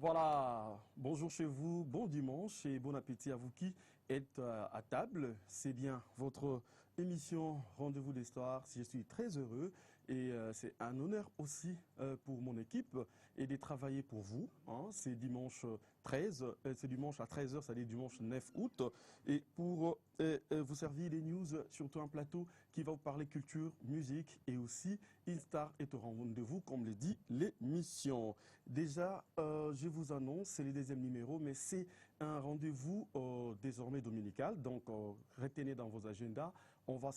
Voilà, bonjour chez vous, bon dimanche et bon appétit à vous qui êtes à table. C'est bien votre émission Rendez-vous d'Histoire. Je suis très heureux et c'est un honneur aussi pour mon équipe et de travailler pour vous. C'est dimanche 13, c'est dimanche à 13h, c'est-à-dire dimanche 9 août. Et pour vous servir des news, surtout un plateau qui va vous parler culture, musique et aussi Instar est au rendez-vous, comme le dit l'émission. Déjà, je vous annonce, c'est le deuxième numéro, mais c'est un rendez-vous désormais dominical. Donc, retenez dans vos agendas. On va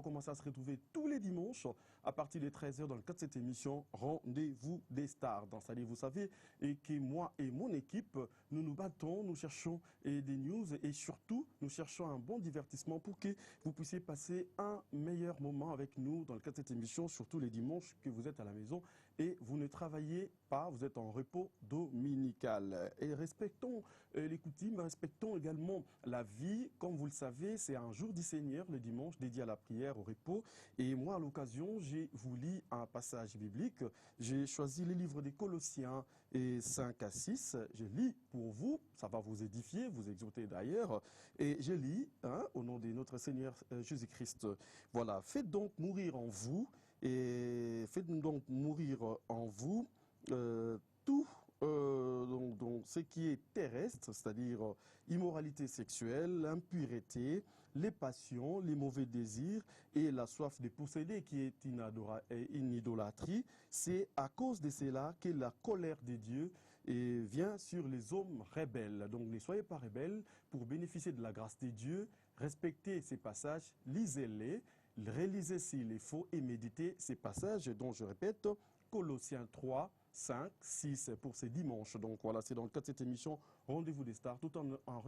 commencer à se retrouver tous les dimanches à partir de 13h dans le cadre de cette émission Rendez-vous des stars. Donc, c'est-à-dire, vous savez, et que moi et mon équipe, nous nous battons, nous cherchons des news et surtout, nous cherchons un bon divertissement pour que vous puissiez passer un meilleur moment avec nous dans le cadre de cette émission, surtout les dimanches que vous êtes à la maison et vous ne travaillez pas, vous êtes en repos dominical. Et respectons les coutumes, respectons également la vie. Comme vous le savez, c'est un jour du Seigneur, le dimanche, dédié à la prière, au repos. Et moi, à l'occasion, je vous lis un passage biblique. J'ai choisi le livre des Colossiens et 5 à 6. Je lis pour vous, ça va vous édifier, vous exhorter d'ailleurs. Et je lis, au nom de notre Seigneur Jésus-Christ. Voilà, faites donc mourir en vous, tout donc ce qui est terrestre, c'est-à-dire immoralité sexuelle, impureté, les passions, les mauvais désirs et la soif de posséder qui est une idolâtrie. C'est à cause de cela que la colère de Dieu vient sur les hommes rebelles. Donc ne soyez pas rebelles pour bénéficier de la grâce de Dieu. Respectez ces passages, lisez-les, relisez s'il est faux et méditez ces passages dont je répète, Colossiens 3, 5, 6 pour ces dimanches. Donc voilà, c'est dans le cadre de cette émission Rendez-vous des stars, tout en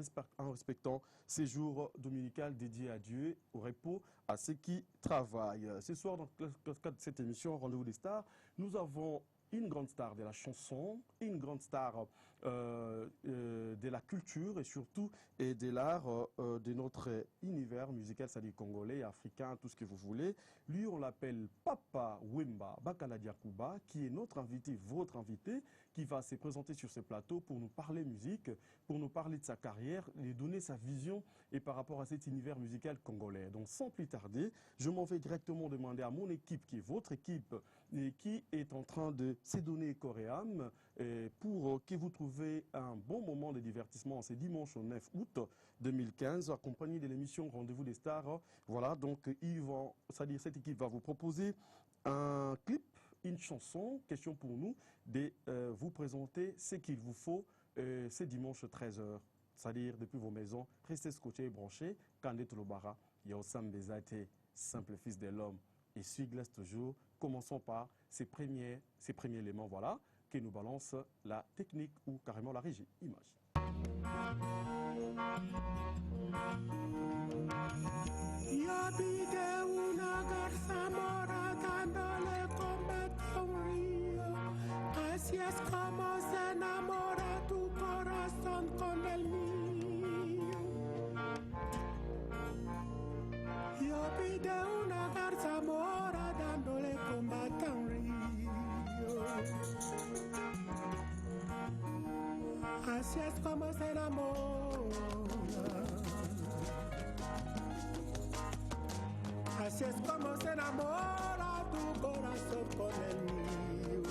respectant ces jours dominicaux dédiés à Dieu, au repos, à ceux qui travaillent. Ce soir, dans le cadre de cette émission Rendez-vous des stars, nous avons une grande star de la chanson, une grande star de la culture et surtout de l'art de notre univers musical, c'est-à-dire congolais, africain, tout ce que vous voulez. Lui, on l'appelle Papa Wemba Bakala Diakouba, qui est notre invité, votre invité, qui va se présenter sur ce plateau pour nous parler musique, pour nous parler de sa carrière, lui donner sa vision et par rapport à cet univers musical congolais. Donc sans plus tarder, je m'en vais directement demander à mon équipe, qui est votre équipe, et qui est en train de se donner corps et âme pour que vous trouviez un bon moment de divertissement ce dimanche au 9 août 2015, accompagné de l'émission Rendez-vous des stars. Voilà, donc cette équipe va vous proposer un clip, une chanson, question pour nous, de vous présenter ce qu'il vous faut ce dimanche 13h. C'est-à-dire depuis vos maisons, restez scotchés et branchés. Kandé Tolobara, Yosam Bezate, simple fils de l'homme. Et suis glace toujours. Commençons par ces premiers éléments, voilà, qui nous balance la technique ou carrément la régie. Image. Así es como se enamora tu corazón con el mío. Yo pide una garza mora dándole combate a un río. Así es como se enamora. Así es como se enamora tu corazón con el mío.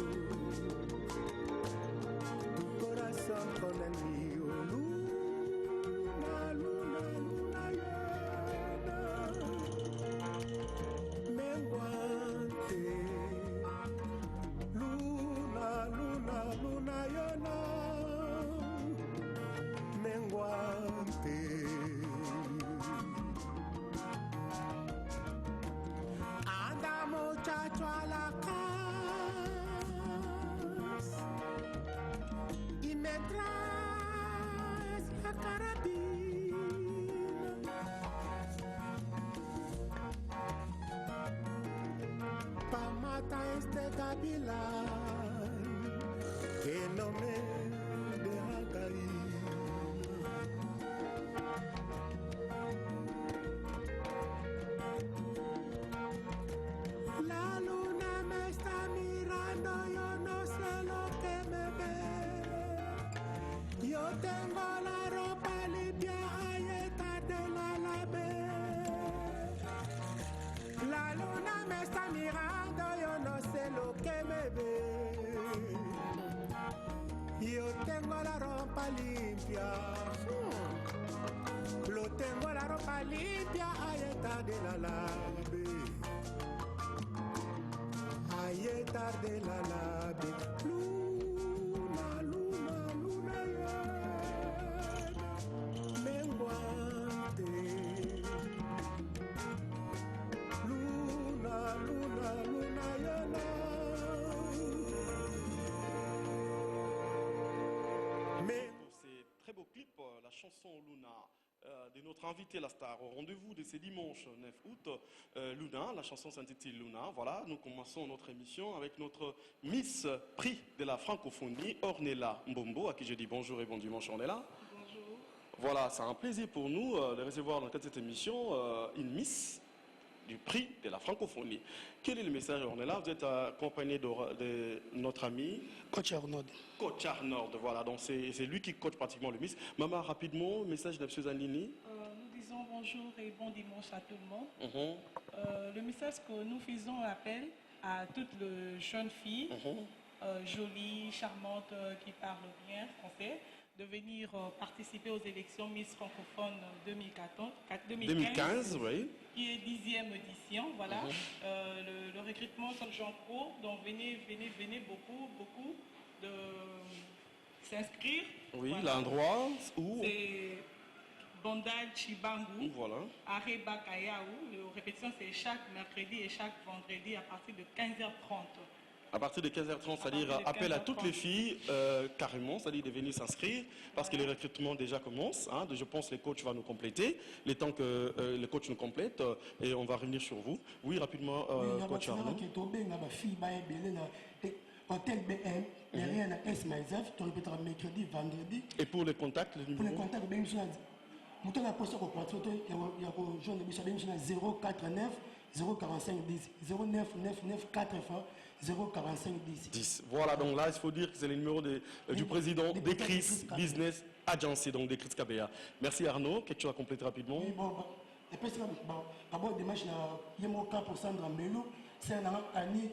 Tu corazón con el mío. Luna, luna, luna llena, menguante. Luna, luna, luna llena, menguante. Anda muchacho a la casa y me traes la carabina. Pa' matar este gavilán que no me deja caer. La luna me está mirando, yo no sé lo que me ve. ropa limpia. Lo tengo la ropa limpia, ahí está de la labe. Ahí está de la labe. Luna, luna, luna, menguante. Luna, luna, luna, yana. Ces très beau clip, la chanson Luna de notre invité la star au rendez-vous de ce dimanche 9 août. Luna, la chanson s'intitule Luna. Voilà, nous commençons notre émission avec notre Miss Prix de la francophonie, Ornella Mbombo, à qui je dis bonjour et bon dimanche Ornella. Bonjour. Voilà, c'est un plaisir pour nous de recevoir dans le cadre de cette émission une Miss du prix de la francophonie. Quel est le message Ornella? Vous êtes accompagné de notre ami Coach Arnaud. Coach Arnaud, voilà, donc c'est lui qui coach pratiquement le Miss. Maman, rapidement, message de M. Zanini. Nous disons bonjour et bon dimanche à tout le monde. Le message que nous faisons appel à toutes les jeunes filles, jolies, charmantes, qui parlent bien français, de venir participer aux élections Miss francophones 2015, oui. Qui est 10e édition, voilà. Le recrutement sont gens pro, donc venez beaucoup de s'inscrire. Oui, voilà. l'endroit où... C'est Bandal Chibangu, voilà. Areba Kayaou. La répétition c'est chaque mercredi et chaque vendredi à partir de 15h30. À partir de 15h30, c'est-à-dire appel à toutes les filles, carrément, c'est-à-dire de venir s'inscrire, parce que les recrutements déjà commencent. Hein, je pense que les coachs vont nous compléter, le temps que les coachs nous complètent, et on va revenir sur vous. Oui, rapidement, coach Arnaud. Hôtel BM, derrière la S Maïsaf, tu répéteras mercredi, vendredi. Et pour les contacts, les Pour numéros? les contacts, il y a un poste il y a 049 045 10 09 99 4 fois 045 10. Voilà, donc là, il faut dire que c'est le numéro du président d'Ecris Business Agency, donc d'Ecris KBA. Merci Arnaud, quelque chose à compléter rapidement? Oui, bon, et puis, d'abord, des matchs, il y a mon cas pour Sandra Melo, c'est un Annie.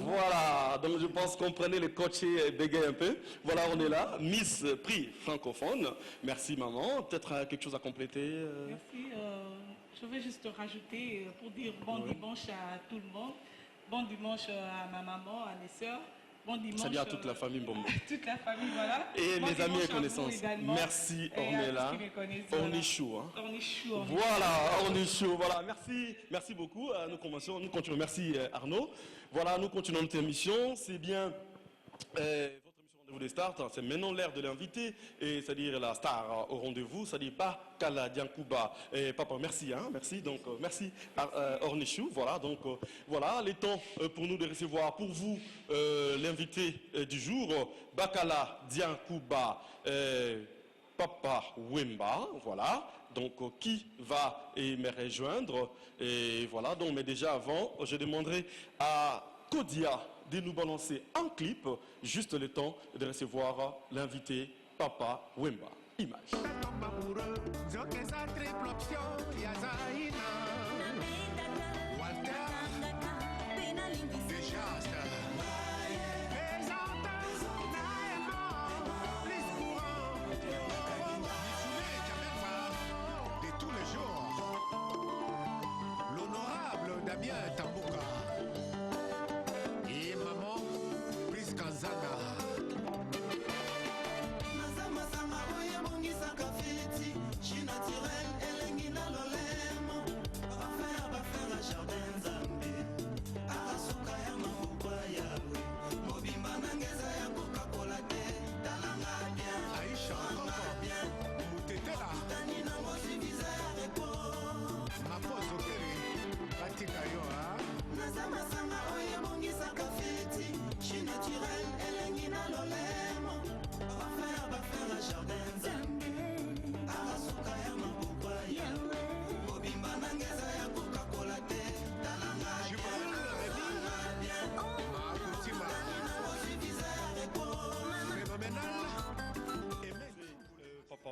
Voilà, donc je pense qu'on prenait le coach et bégaye un peu. Voilà, on est là, Miss Prix francophone. Merci maman, peut-être quelque chose à compléter? Merci, je vais juste rajouter pour dire bon dimanche à tout le monde, bon dimanche à ma maman, à mes soeurs. Bon dimanche. C'est bien à toute la famille Mbombo. Toute la famille, voilà. Et bon les amis et connaissances. Merci Ornella. Ornichou. Voilà, Ornichou. Voilà, merci beaucoup. Nous continuons. Merci Arnaud. Voilà, nous continuons notre émission. C'est bien. Votre émission Rendez-vous des Stars, c'est maintenant l'heure de l'inviter, c'est-à-dire la star au rendez-vous, c'est-à-dire Bakala Diankouba. Papa, merci, hein, merci, donc merci Ornichou, voilà, donc voilà, les temps pour nous de recevoir pour vous l'invité du jour, Bakala Diankouba, Papa Wemba, voilà, donc qui va me rejoindre, et voilà, donc mais déjà avant, je demanderai à Kodia de nous balancer un clip, juste le temps de recevoir l'invité Papa Wemba. Image. L'honorable Damien Tamboka. Et maman, Pris Kanzana.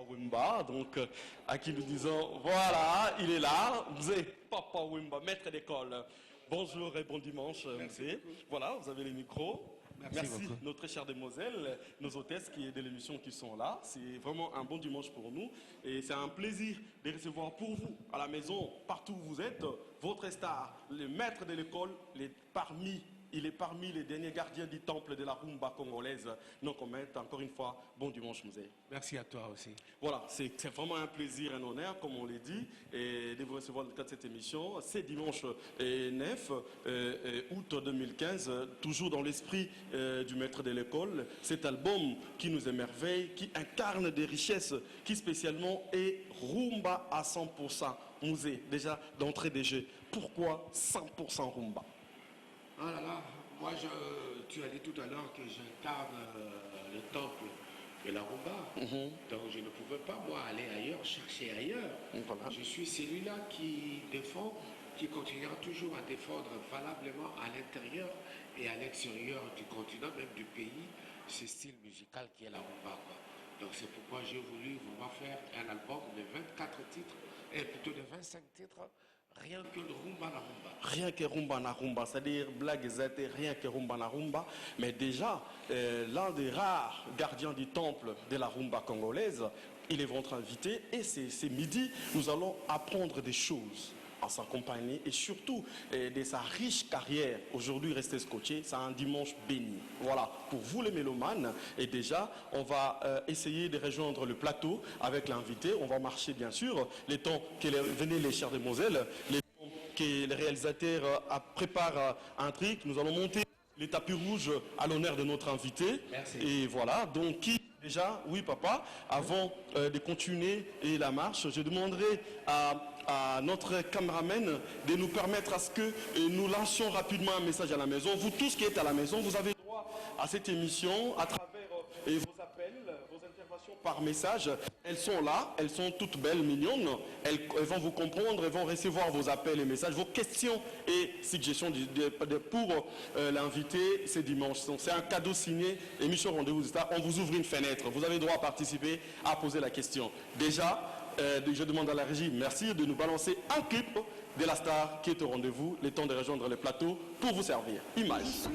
Wemba, donc à qui nous disons, voilà, il est là, vous êtes Papa Wemba, maître d'école. Bonjour et bon dimanche, monsieur. Voilà, vous avez les micros. Merci nos très chères demoiselles, nos hôtesses de l'émission qui sont là. C'est vraiment un bon dimanche pour nous. Et c'est un plaisir de recevoir pour vous, à la maison, partout où vous êtes, votre star, le maître de l'école, il est parmi les derniers gardiens du temple de la rumba congolaise. Donc on met encore une fois, bon dimanche Musée. Merci à toi aussi. Voilà, c'est vraiment un plaisir, un honneur, comme on l'a dit, et de vous recevoir dans le cadre de cette émission. C'est dimanche 9 août 2015, toujours dans l'esprit du maître de l'école. Cet album qui nous émerveille, qui incarne des richesses, qui spécialement est rumba à 100%. Musée, déjà d'entrée des jeux. Pourquoi 100% rumba? Ah là là, moi tu as dit tout à l'heure que j'incarne le temple de la rumba. Donc je ne pouvais pas moi aller ailleurs, chercher ailleurs. Voilà. Je suis celui-là qui défend, qui continuera toujours à défendre valablement à l'intérieur et à l'extérieur du continent, même du pays, ce style musical qui est la rumba, quoi. Donc c'est pourquoi j'ai voulu vraiment faire un album de 24 titres, et plutôt de 25 titres. Rien que le rumba na rumba. Rien que rumba na rumba, c'est-à-dire blague zété, rien que rumba na rumba. Mais déjà, l'un des rares gardiens du temple de la rumba congolaise, il est votre invité. Et c'est midi, nous allons apprendre des choses à s'accompagner et surtout de sa riche carrière. Aujourd'hui, restez scotché, c'est un dimanche béni. Voilà, pour vous les mélomanes. Et déjà, on va essayer de rejoindre le plateau avec l'invité. On va marcher, bien sûr, les temps que venez les chers demoiselles, les temps que le réalisateur prépare un truc. Nous allons monter les tapis rouges à l'honneur de notre invité. Merci. Et voilà, donc qui déjà, oui papa, avant de continuer et la marche, je demanderai à notre caméraman de nous permettre à ce que nous lancions rapidement un message à la maison. Vous tous qui êtes à la maison, vous avez droit à cette émission à travers vos appels, vos interventions par message. Elles sont là, elles sont toutes belles, mignonnes. Elles vont vous comprendre, elles vont recevoir vos appels et messages, vos questions et suggestions pour l'inviter ce dimanche. Donc c'est un cadeau signé émission Rendez-vous Star. On vous ouvre une fenêtre. Vous avez droit à participer, à poser la question. Déjà, je demande à la régie, merci de nous balancer un clip de la star qui est au rendez-vous, le temps de rejoindre le plateau pour vous servir. Image.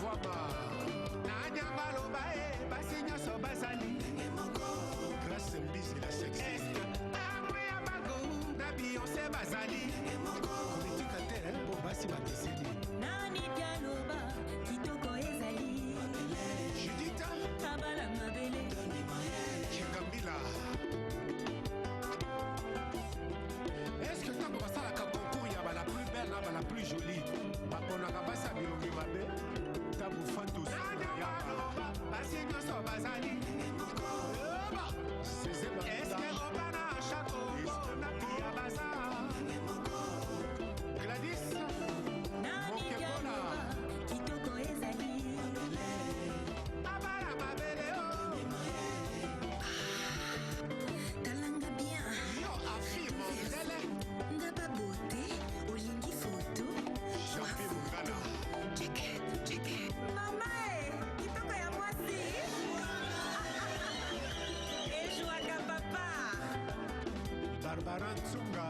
Wama Nanyanga loba basi nyonso bazali Grâce Mbisi la sexy Amoya Bago na Beyoncé bazali Politique terre pour basi bakeseli Nani pianoba kitoko ezali Judita Kabala mabele Chikambila Est-ce que tant que basalaka concours ya la plus belle na la plus jolie baponaka basi ya bilongi mabe Tabu Fatou Nanyanga loba basi nyonso bazali César Est-ce que Obana Chaco na Pia Baza Gladys Nani pianoba kitoko ezali Abala mabele Talanga bien Yo affirme Ndele Ngaba beauté Olingi photo Jean-Pierre Mungala Mama kitoko ya mwasi Ejwaka papa Barbara Ntsonga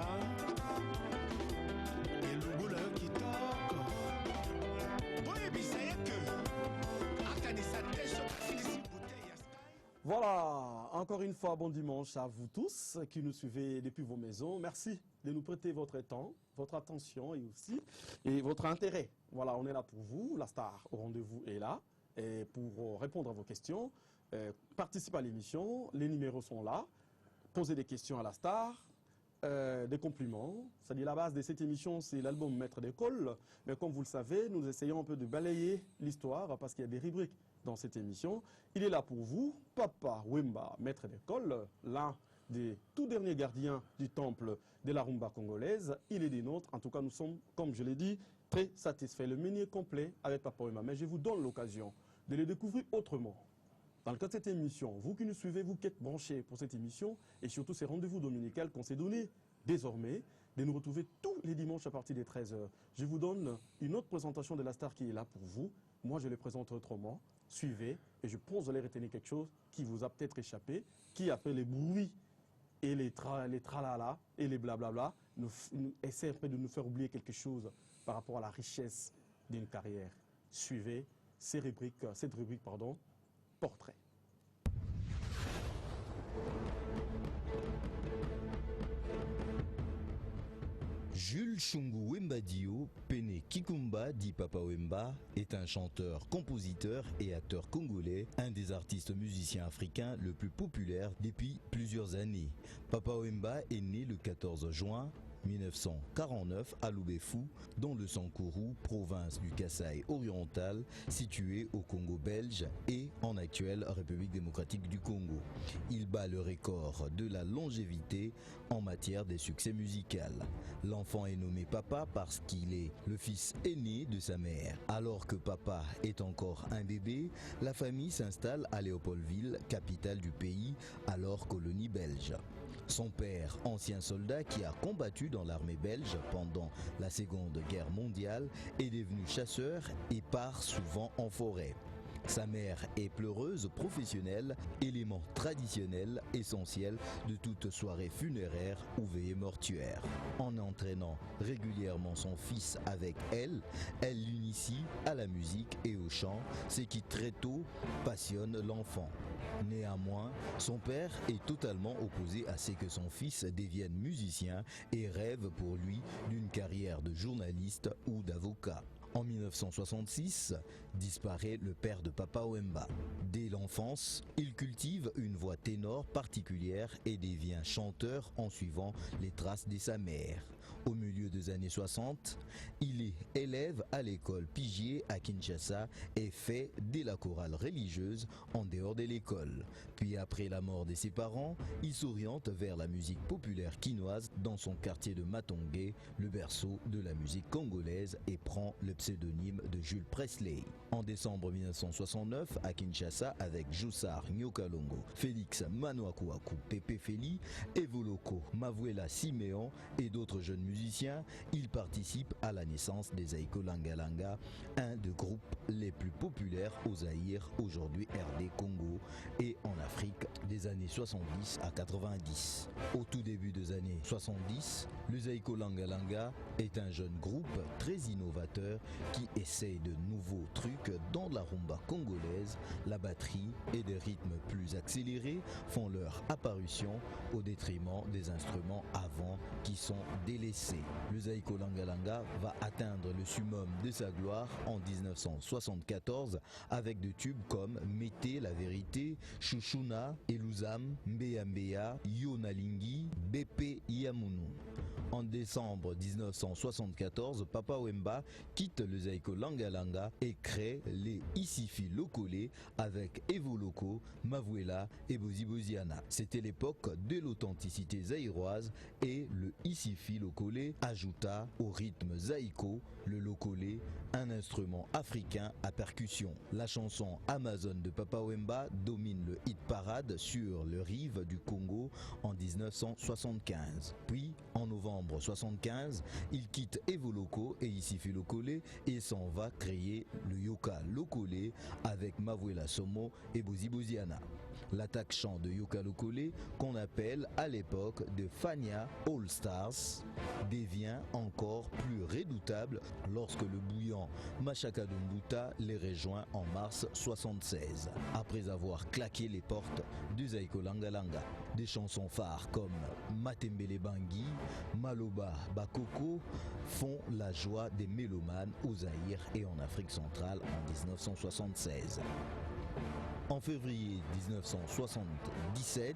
elungula yo kitoko boyebisa ye ke akanisa te soki afilisi bouteille ya sky Voilà, encore une fois, bon dimanche à vous tous qui nous suivez depuis vos maisons. Merci de nous prêter votre temps, votre attention et votre intérêt. Voilà, on est là pour vous. La star au rendez-vous est là et pour répondre à vos questions. Participer à l'émission, les numéros sont là. Posez des questions à la star. Des compliments. C'est-à-dire la base de cette émission, c'est l'album Maître d'école. Mais comme vous le savez, nous essayons un peu de balayer l'histoire parce qu'il y a des rubriques dans cette émission. Il est là pour vous, Papa Wemba, Maître d'école, l'un des tout derniers gardiens du temple de la rumba congolaise. Il est des nôtres. En tout cas, nous sommes, comme je l'ai dit, très satisfaits. Le menu est complet avec Papa Wemba. Mais je vous donne l'occasion de le découvrir autrement. Dans le cadre de cette émission, vous qui nous suivez, vous qui êtes branchés pour cette émission, et surtout ces rendez-vous dominicaux qu'on s'est donné désormais, de nous retrouver tous les dimanches à partir des 13h. Je vous donne une autre présentation de la star qui est là pour vous. Moi, je le présente autrement. Suivez, et je pense que vous allez retenir quelque chose qui vous a peut-être échappé, qui a fait les bruits et les tralala et les blablabla, essaie un peu de nous faire oublier quelque chose par rapport à la richesse d'une carrière. Suivez cette rubrique, portrait. Jules Chungu Wemba Dio, Pene Kikumba dit Papa Wemba, est un chanteur, compositeur et acteur congolais, un des artistes musiciens africains le plus populaire depuis plusieurs années. Papa Wemba est né le 14 juin 1949 à Loubefou, dans le Sankourou, province du Kasaï oriental, située au Congo belge et en actuelle République démocratique du Congo. Il bat le record de la longévité en matière des succès musicaux. L'enfant est nommé Papa parce qu'il est le fils aîné de sa mère. Alors que Papa est encore un bébé, la famille s'installe à Léopoldville, capitale du pays, alors colonie belge. Son père, ancien soldat qui a combattu dans l'armée belge pendant la Seconde Guerre mondiale, est devenu chasseur et part souvent en forêt. Sa mère est pleureuse professionnelle, élément traditionnel essentiel de toute soirée funéraire ou veillée mortuaire. En entraînant régulièrement son fils avec elle, elle l'initie à la musique et au chant, ce qui très tôt passionne l'enfant. Néanmoins, son père est totalement opposé à ce que son fils devienne musicien et rêve pour lui d'une carrière de journaliste ou d'avocat. En 1966, disparaît le père de Papa Wemba. Dès l'enfance, il cultive une voix ténor particulière et devient chanteur en suivant les traces de sa mère. Au milieu des années 60, il est élève à l'école Pigier à Kinshasa et fait de la chorale religieuse en dehors de l'école. Puis après la mort de ses parents, il s'oriente vers la musique populaire quinoise dans son quartier de Matongé, le berceau de la musique congolaise, et prend le pseudonyme de Jules Presley. En décembre 1969, à Kinshasa, avec Joussard Nyokalongo, Félix Manouakouakou, Pépé Feli, Evoloko Mavuela Siméon et d'autres jeunes musiciens, il participe à la naissance des Zaïko Langa Langa, un des groupes les plus populaires au Zaïre, aujourd'hui RD Congo, et en Afrique des années 70 à 90. Au tout début des années 70, le Zaïko Langa Langa est un jeune groupe très innovateur qui essaye de nouveaux trucs dans la rumba congolaise. La batterie et des rythmes plus accélérés font leur apparition au détriment des instruments avant qui sont délaissés. Le Zaïko Langa Langa va atteindre le summum de sa gloire en 1974 avec des tubes comme Mété la vérité, Chouchouna, Elouzam, Mbea Mbea, Yonalingi, Bépé Yamounou. En décembre 1974, Papa Wemba quitte le Zaïko Langa Langa et crée les Isifi Lokole avec Evo Loco, Mavuela et Bozi Boziana. C'était l'époque de l'authenticité zaïroise et le Isifi Lokole ajouta au rythme zaïko le Lokole, un instrument africain à percussion. La chanson Amazon de Papa Wemba domine le hit parade sur le rive du Congo en 1975. Puis, en novembre 1975, il quitte Evo Loco et Isifi Lokole et s'en va créer le Yoka Lokole avec Mavuela Somo et Bozi Boziana. L'attaque chant de Yoka Lokole, qu'on appelle à l'époque de Fania All Stars, devient encore plus redoutable lorsque le bouillant Machaka Dumbuta les rejoint en mars 1976, après avoir claqué les portes du Zaïko Langa Langa. Des chansons phares comme Matembele Bangui, Maloba Bakoko font la joie des mélomanes au Zaïre et en Afrique centrale en 1976. En février 1977,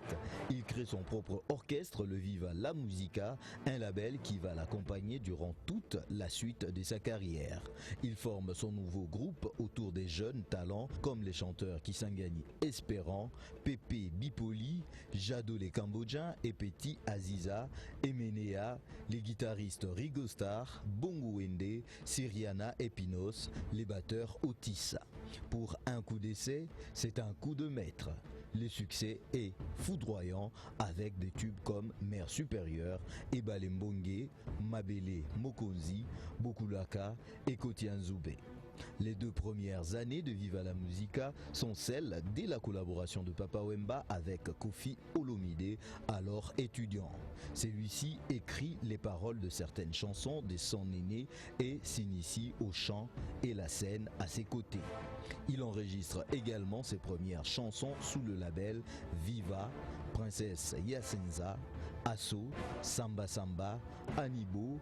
il crée son propre orchestre, le Viva la Musica, un label qui va l'accompagner durant toute la suite de sa carrière. Il forme son nouveau groupe autour des jeunes talents comme les chanteurs Kisangani Espérant, Pépé Bipoli, Jado les Cambodgiens et Petit Aziza, Emenea, les guitaristes Rigo Star, Bongo Wende, Siriana Epinos, les batteurs Otis. Pour un coup d'essai, c'est un coup de maître. Le succès est foudroyant avec des tubes comme Mère Supérieure, Ebalembongue, Mabele Mokonzi, Bokulaka et Kotianzoube. Les 2 premières années de Viva la Musica sont celles de la collaboration de Papa Wemba avec Kofi Olomide, alors étudiant. Celui-ci écrit les paroles de certaines chansons de son aîné et s'initie au chant et la scène à ses côtés. Il enregistre également ses premières chansons sous le label Viva, Princesse Yasenza, Asso, Samba Samba, Anibo.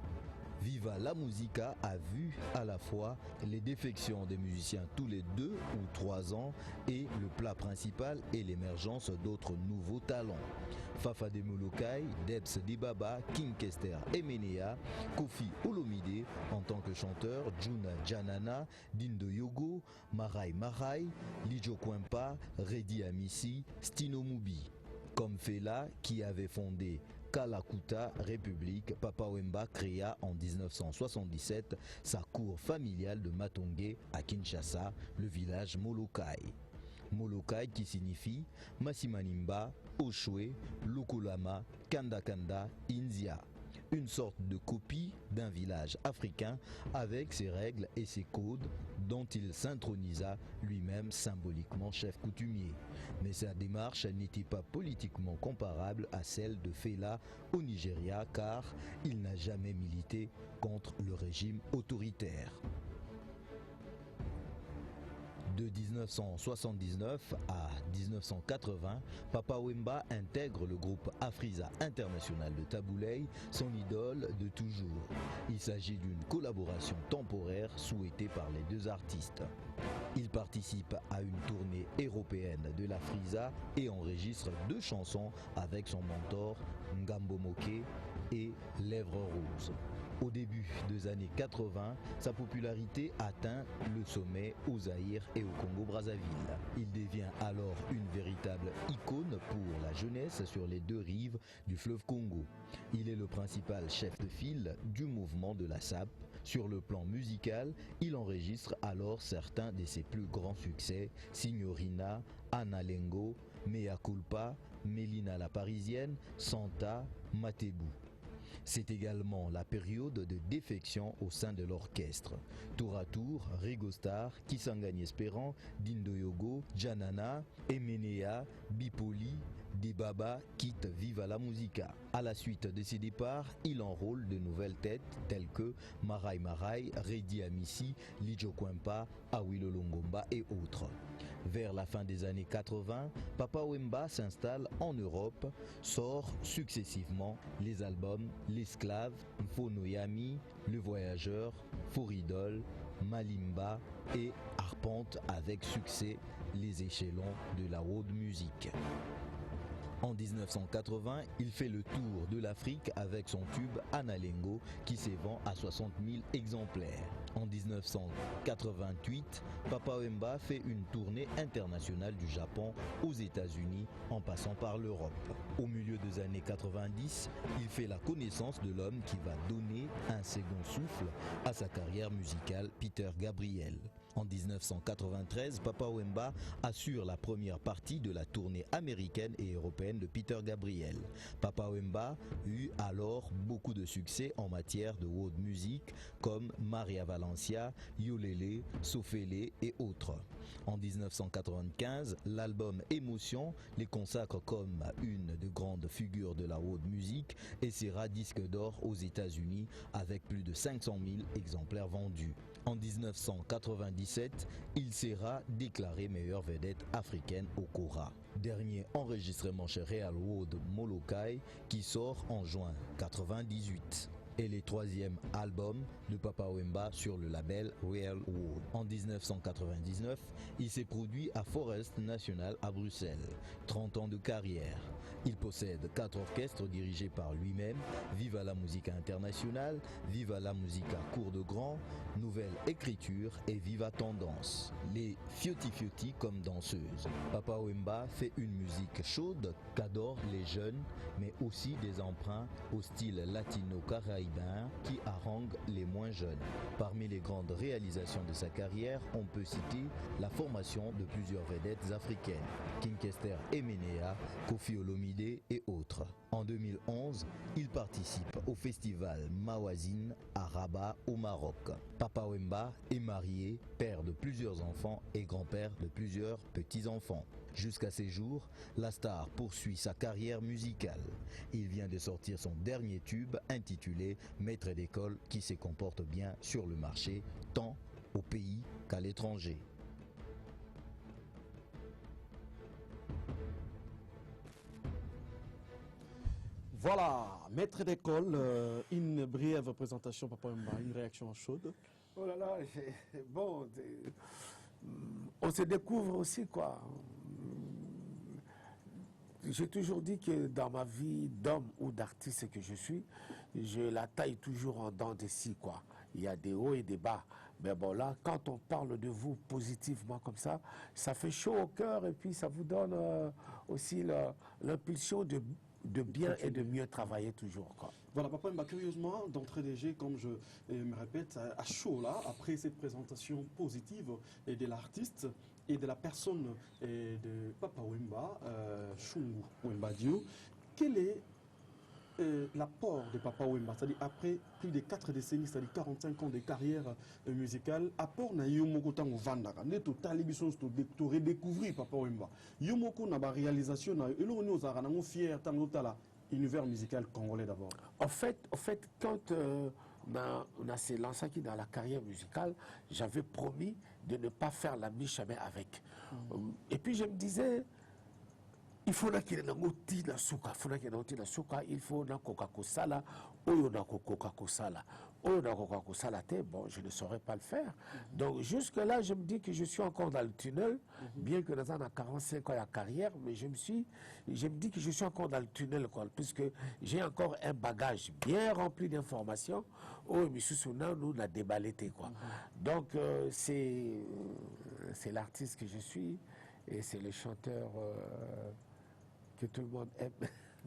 Viva la Musica a vu à la fois les défections des musiciens tous les 2 ou 3 ans et le plat principal et l'émergence d'autres nouveaux talents. Fafa de Molokai, Debs Dibaba, King Kester Emenea, Kofi Olomide en tant que chanteur, Juna Janana, Dindo Yogo, Marai Marai, Lijo Kwempa, Redi Amissi, Stino Mubi. Comme Fela qui avait fondé Kalakuta République, Papa Wemba créa en 1977 sa cour familiale de Matonge à Kinshasa, le village Molokai. Molokai qui signifie Masimanimba, Oshwe, Lukulama, Kandakanda, Inzia. Une sorte de copie d'un village africain avec ses règles et ses codes dont il s'intronisa lui-même symboliquement chef coutumier. Mais sa démarche n'était pas politiquement comparable à celle de Fela au Nigeria car il n'a jamais milité contre le régime autoritaire. De 1979 à 1980, Papa Wemba intègre le groupe Afriza International de Tabouley, son idole de toujours. Il s'agit d'une collaboration temporaire souhaitée par les 2 artistes. Il participe à une tournée européenne de l'Afriza et enregistre 2 chansons avec son mentor Ngambo Moke et Lèvres Roses. Au début des années 80, sa popularité atteint le sommet au Zaïre et au Congo-Brazzaville. Il devient alors une véritable icône pour la jeunesse sur les 2 rives du fleuve Congo. Il est le principal chef de file du mouvement de la SAP. Sur le plan musical, il enregistre alors certains de ses plus grands succès, Signorina, Analengo, Mea Culpa, Mélina la Parisienne, Santa, Matebou. C'est également la période de défection au sein de l'orchestre. Tour à tour, Ringo Starr, Kisangani Espérant, Dindo Yogo, Janana, Emenea, Bipoli, Debaba quittent Viva la Musica. À la suite de ces départs, il enrôle de nouvelles têtes telles que Marai Marai, Redi Amissi, Lijo Kwempa, Awilo Longomba et autres. Vers la fin des années 80, Papa Wemba s'installe en Europe, sort successivement les albums L'Esclave, Mfonoyami, Le Voyageur, Foridol, Malimba et arpente avec succès les échelons de la world music. En 1980, il fait le tour de l'Afrique avec son tube Analengo qui s'évend à 60 000 exemplaires. En 1988, Papa Wemba fait une tournée internationale du Japon aux États-Unis en passant par l'Europe. Au milieu des années 90, il fait la connaissance de l'homme qui va donner un second souffle à sa carrière musicale, Peter Gabriel. En 1993, Papa Wemba assure la première partie de la tournée américaine et européenne de Peter Gabriel. Papa Wemba eut alors beaucoup de succès en matière de world music comme Maria Valencia, Yolele, Sofele et autres. En 1995, l'album Émotion les consacre comme une de grandes figures de la world music et sera disque d'or aux États-Unis avec plus de 500 000 exemplaires vendus. En 1997, il sera déclaré meilleure vedette africaine au Kora. Dernier enregistrement chez Real World Molokai qui sort en juin 1998. Et le troisième album de Papa Wemba sur le label Real World. En 1999, il s'est produit à Forest National à Bruxelles. 30 ans de carrière. Il possède 4 orchestres dirigés par lui-même, Viva la Musica Internationale, Viva la Musica Cour de Grand, Nouvelle Écriture et Viva Tendance. Les Fioti Fioti comme danseuse. Papa Wemba fait une musique chaude qu'adorent les jeunes, mais aussi des emprunts au style latino-caraïbéen qui harangue les moins jeunes. Parmi les grandes réalisations de sa carrière, on peut citer la formation de plusieurs vedettes africaines, Kinkester Emenea, Kofi Olomide et autres. En 2011, il participe au festival Mawazine à Rabat au Maroc. Papa Wemba est marié, père de plusieurs enfants et grand-père de plusieurs petits-enfants. Jusqu'à ces jours, la star poursuit sa carrière musicale. Il vient de sortir son dernier tube intitulé Maître d'école qui se comporte bien sur le marché, tant au pays qu'à l'étranger. Voilà, maître d'école, une brève présentation, Papa Wemba, une réaction chaude. Oh là là, bon, on se découvre aussi, quoi. J'ai toujours dit que dans ma vie d'homme ou d'artiste que je suis, je la taille toujours en dents de scie, quoi. Il y a des hauts et des bas. Mais bon, là, quand on parle de vous positivement comme ça fait chaud au cœur et puis ça vous donne aussi l'impulsion de bien et de mieux travailler toujours, quoi. Voilà, Papa Wemba, curieusement, d'entrée des jeux, comme je me répète, à chaud là, après cette présentation positive de l'artiste et de la personne de Papa Wemba, Shungu Wemba Dio, quel est l'apport de Papa Wemba, c'est-à-dire après plus de 4 décennies, c'est-à-dire 45 ans de carrière musicale, apport na yomoko tango vandaka, ne total émission to redécouvrir Papa Wemba. Yomoko na ba réalisation na elo ni ozara na fier tango tala univers musical congolais d'abord. En fait, quand on a s'est lancé dans la carrière musicale, j'avais promis de ne pas faire la mi-chemin avec. Et puis je me disais, il faut qu'il y ait la souka, il faut na Coca-Cola sala, Coca-Cola sala. Bon, je ne saurais pas le faire. Donc jusque-là, je me dis que je suis encore dans le tunnel, bien que dans 45 ans de carrière, mais je me dis que je suis encore dans le tunnel, quoi, puisque j'ai encore un bagage bien rempli d'informations. Oh, mais nous l'a déballé, quoi. Donc c'est l'artiste que je suis et c'est le chanteur que tout le monde aime.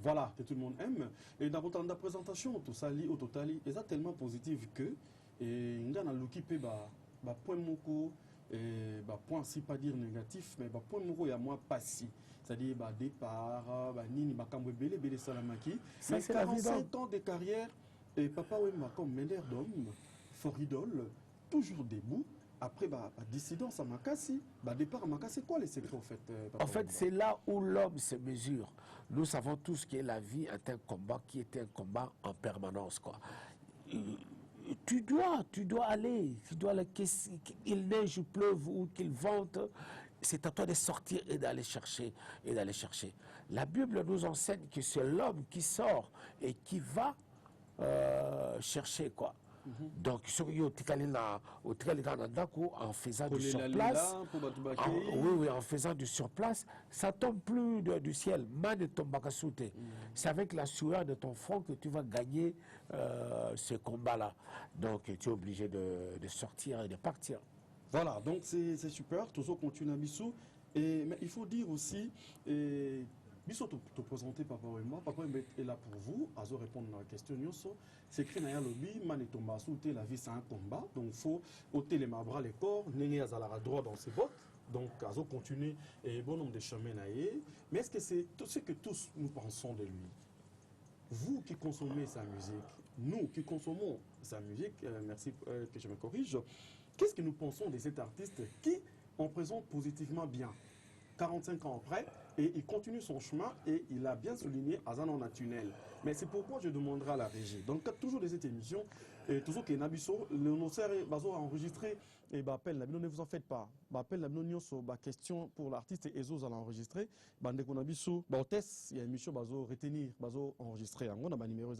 Voilà, que tout le monde aime. Et dans votre présentation, tout ça, au total, est tellement positif que, et dans l'occupé, point moko, point si pas dire négatif, mais point moko, il y a moins pas si. c'est-à-dire départ, nini makambo belé belé salamaki. Ça, Mais c'est la vie 45 ans de carrière, et Papa Wemba comme meneur d'homme, fort idole, toujours debout. Après, dissidence à Makassi, départ à Makassi, c'est quoi les secrets en fait Papa En fait, Wemba? c'est là où l'homme se mesure. Nous savons tous que la vie est un combat qui est un combat en permanence, quoi. Tu dois aller, qu'il neige ou pleuve ou qu'il vente, c'est à toi de sortir et d'aller chercher, La Bible nous enseigne que c'est l'homme qui sort et qui va chercher, quoi. Donc, en faisant du surplace, en faisant du surplace, ça tombe plus du ciel. C'est avec la sueur de ton front que tu vas gagner ce combat-là. Donc, tu es obligé de sortir et de partir. Voilà, donc c'est super, toujours continue à Bissou. Mais il faut dire aussi, Bissou te présenter Papa Wemba est là pour vous, à répondre à la question. C'est écrit dans le lobby, Manetomba, la vie c'est un combat, donc il faut ôter les bras, les corps, n'ayez à droit dans ses bottes. Donc, à continuer et bon nombre de chemins. Mais est-ce que c'est tout ce que tous nous pensons de lui? Vous qui consommez sa musique, nous qui consommons sa musique, merci que je me corrige, qu'est-ce que nous pensons de cet artiste qui en présente positivement bien 45 ans après, et il continue son chemin et il a bien souligné à un tunnel. Mais c'est pourquoi je demanderai à la régie. Donc, toujours de cette émission, toujours que Nabiso, le notaire a enregistré, et appelle, ne vous en faites pas. Appelle la question pour l'artiste et Ezos à l'enregistrer. Nabiso, il y a une émission retenir, enregistrer. On a un numéro,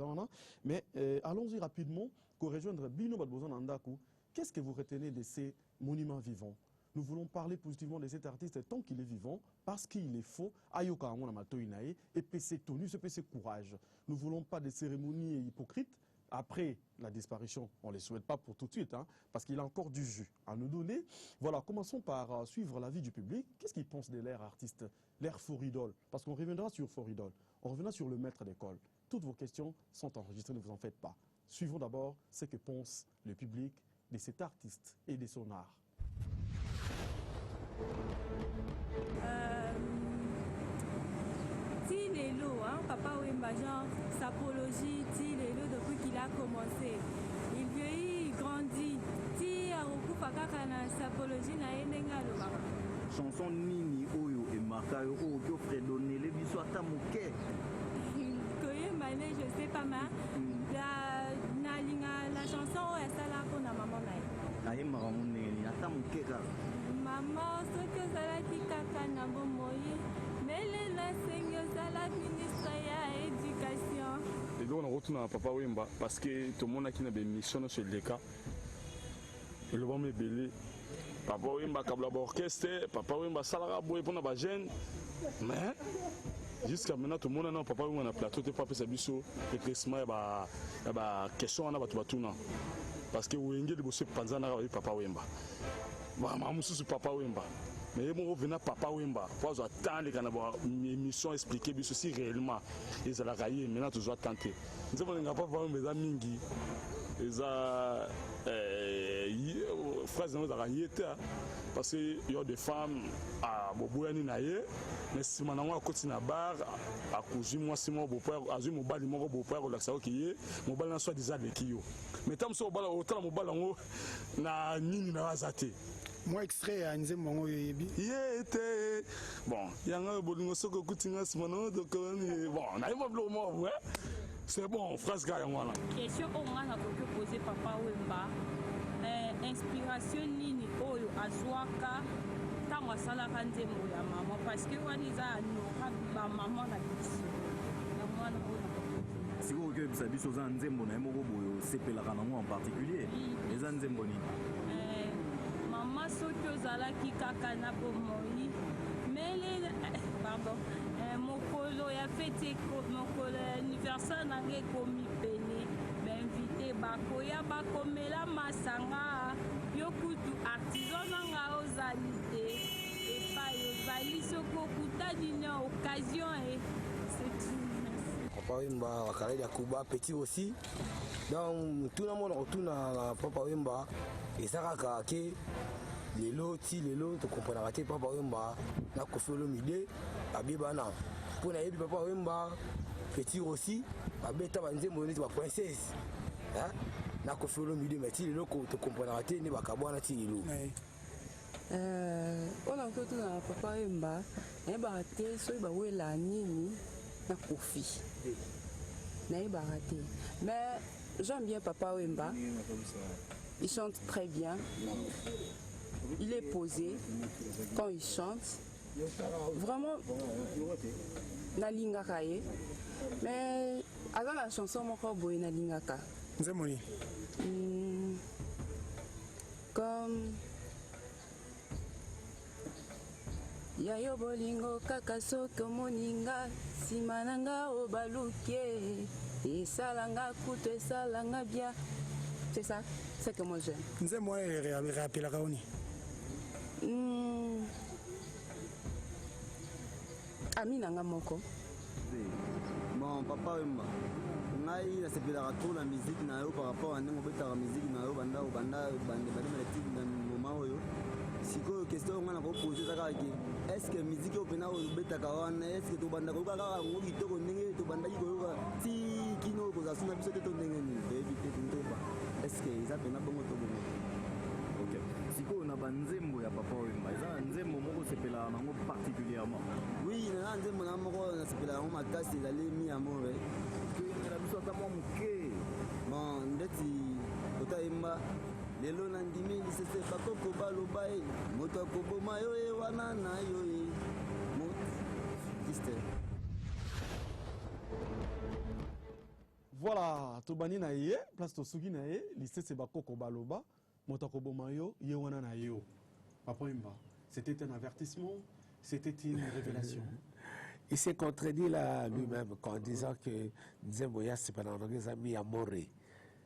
mais allons-y rapidement pour rejoindre Bino Badbozan Andaku. Qu'est-ce que vous retenez de ces monuments vivants? Nous voulons parler positivement de cet artiste tant qu'il est vivant, parce qu'il est faux. Ayoka Amona Matoinae, et PC tonu, ce PC courage. Nous ne voulons pas de cérémonies hypocrites. Après la disparition, on ne les souhaite pas pour tout de suite, parce qu'il a encore du jus à nous donner. Voilà, commençons par suivre l'avis du public. Qu'est-ce qu'il pense de l'ère artiste, l'ère Foridol? Parce qu'on reviendra sur Foridol, on reviendra sur le maître d'école. Toutes vos questions sont enregistrées, ne vous en faites pas. Suivons d'abord ce que pense le public de cet artiste et de son art. Tilelo, Papa Wemba, genre, sapologie, Tilelo, depuis qu'il a commencé. Il vieillit, il grandit. Ti Aroku Fakakana, sapologie, na chanson Nini Oyo et Makayo Oyo Fredonné, les bisous à Tamouké. Koye Mané, je sais pas, mais la chanson est ça là pour la maman. Aïe, Maramouné, à Tamouké. Maman, ce que ça l'a dit, Kakana Bomoye, mais les enseignants, ça la ministre de l'éducation. Et donc, on retourne à Papa Wemba parce que tout le monde a une mission sur le cas. Et le bon est belé. Papa Wemba, Kabla Orchestre, Papa Wemba, Salara Boy pour la jeune. Mais, jusqu'à maintenant, tout le monde a un Papa Wemba, on a plateau, tu peux pas faire biso, et Christmas, il y a des questions, on a tout. Parce que vous avez des bosses Panzana avec Papa Wemba. Maman, c'est Papa Wemba. Mais je reviens à Papa Wemba. Pour attendre une émission expliquée si réellement ils ont raillé. Maintenant, tu dois tenter. Nous avons pas voir mes amis. Ils ont phrase dans la réalité. Parce qu'il y a des femmes à Boboyani Naye. Mais si on a continué à bar, à cause moi, si mon beau-père, à mon bal, mon beau-père, relaxé, qui est, mon bal n'a soit des aides qui yo. Mais tant que ça, autant mon bal en haut, n'a ni n'a zaté. Moi, extrait à Nzem Mongo Yebi. Bon, il y a un bon soko coutinga ce moment, donc bon, on a pas le mot, ouais. C'est bon, phrase carrément là. Question au moins à poser Papa Wemba. Inspiration nini oyo azwaka tango asalaka nzembo ya mama parce que wana eza anoka bamama na biso ya mwana oyo sikoyo okebisa biso oza nzembo na ye moko boye osepelaka nango en particulier eza nzembo nini mama soki ozalaki kaka na bomoi mele pardon mokolo ya fete mokolo ya anniversaire nanga ekomi pene bainvite bakoya bakomela masanga yo kutu artisan nanga ozali te epai ozali soki okutani na occasion Papa Wemba wakaleli ya Kuba petit aussi donc tuna mona kotuna Papa Wemba ezaka ke lelo ti lelo tokomprendaka te papa wemba na Koffi Olomide babebana mpo nayebi papa wemba Petit aussi babeta banzembo neti baprincesse na Koffi Olomide mais ti lelo tokomprendaka te nde bakabwana ti lelo mpona kotuna papa wemba nayebaka te soki bawela nini na Koffi nayebaka te mais j'aime bien papa wemba. Il chante très bien. Il est posé quand il chante. Vraiment, nalingaka ye. Mais avant la chanson, moko boye nalingaka. Nzemoni. Comme Yayo bolingo kaka soki omoninga nsima na nga obaluke esalanga kutu esalanga bien. C'est ça, c'est que moi j'aime. Nzembo réappelaka oni. Ami nanga moko. Bon papa wemba. Ngai nasepelaka trop la musique na yo par rapport à ndenge obetaka musique na yo banda bande melektique na moment oyo. Sikoyo question nga na kopose ezaka ke est-ce que musique oyo mpena oyo obetaka wana est-ce que tobanda koyoka kaka ngo kitoko ndenge tobandaki koyoka ti kino kozala suna biso te to ndenge nini toyebi te toba est-ce que eza mpena bongo to bongo ok sikoyo na banzembo ya papa wemba eza na nzembo moko osepelaka nango particulièrement oui na nzembo na moko nasepelaka yango makasi ezali mi amore toyembela biso ata mwa moke bon ndeti otayemba lelo nandimi lisese bakoko baloba ye moto akoboma yo ye wana na yo ye kiste. Voilà, tobani na ye, place tosuki na ye, lisese bakoko baloba moto akoboma yo ye wana na yo. Papa Wemba, c'était un avertissement, c'était une révélation. Il s'est contredit là lui-même en disant que Nzemboya c'est pas dans les amis amoré.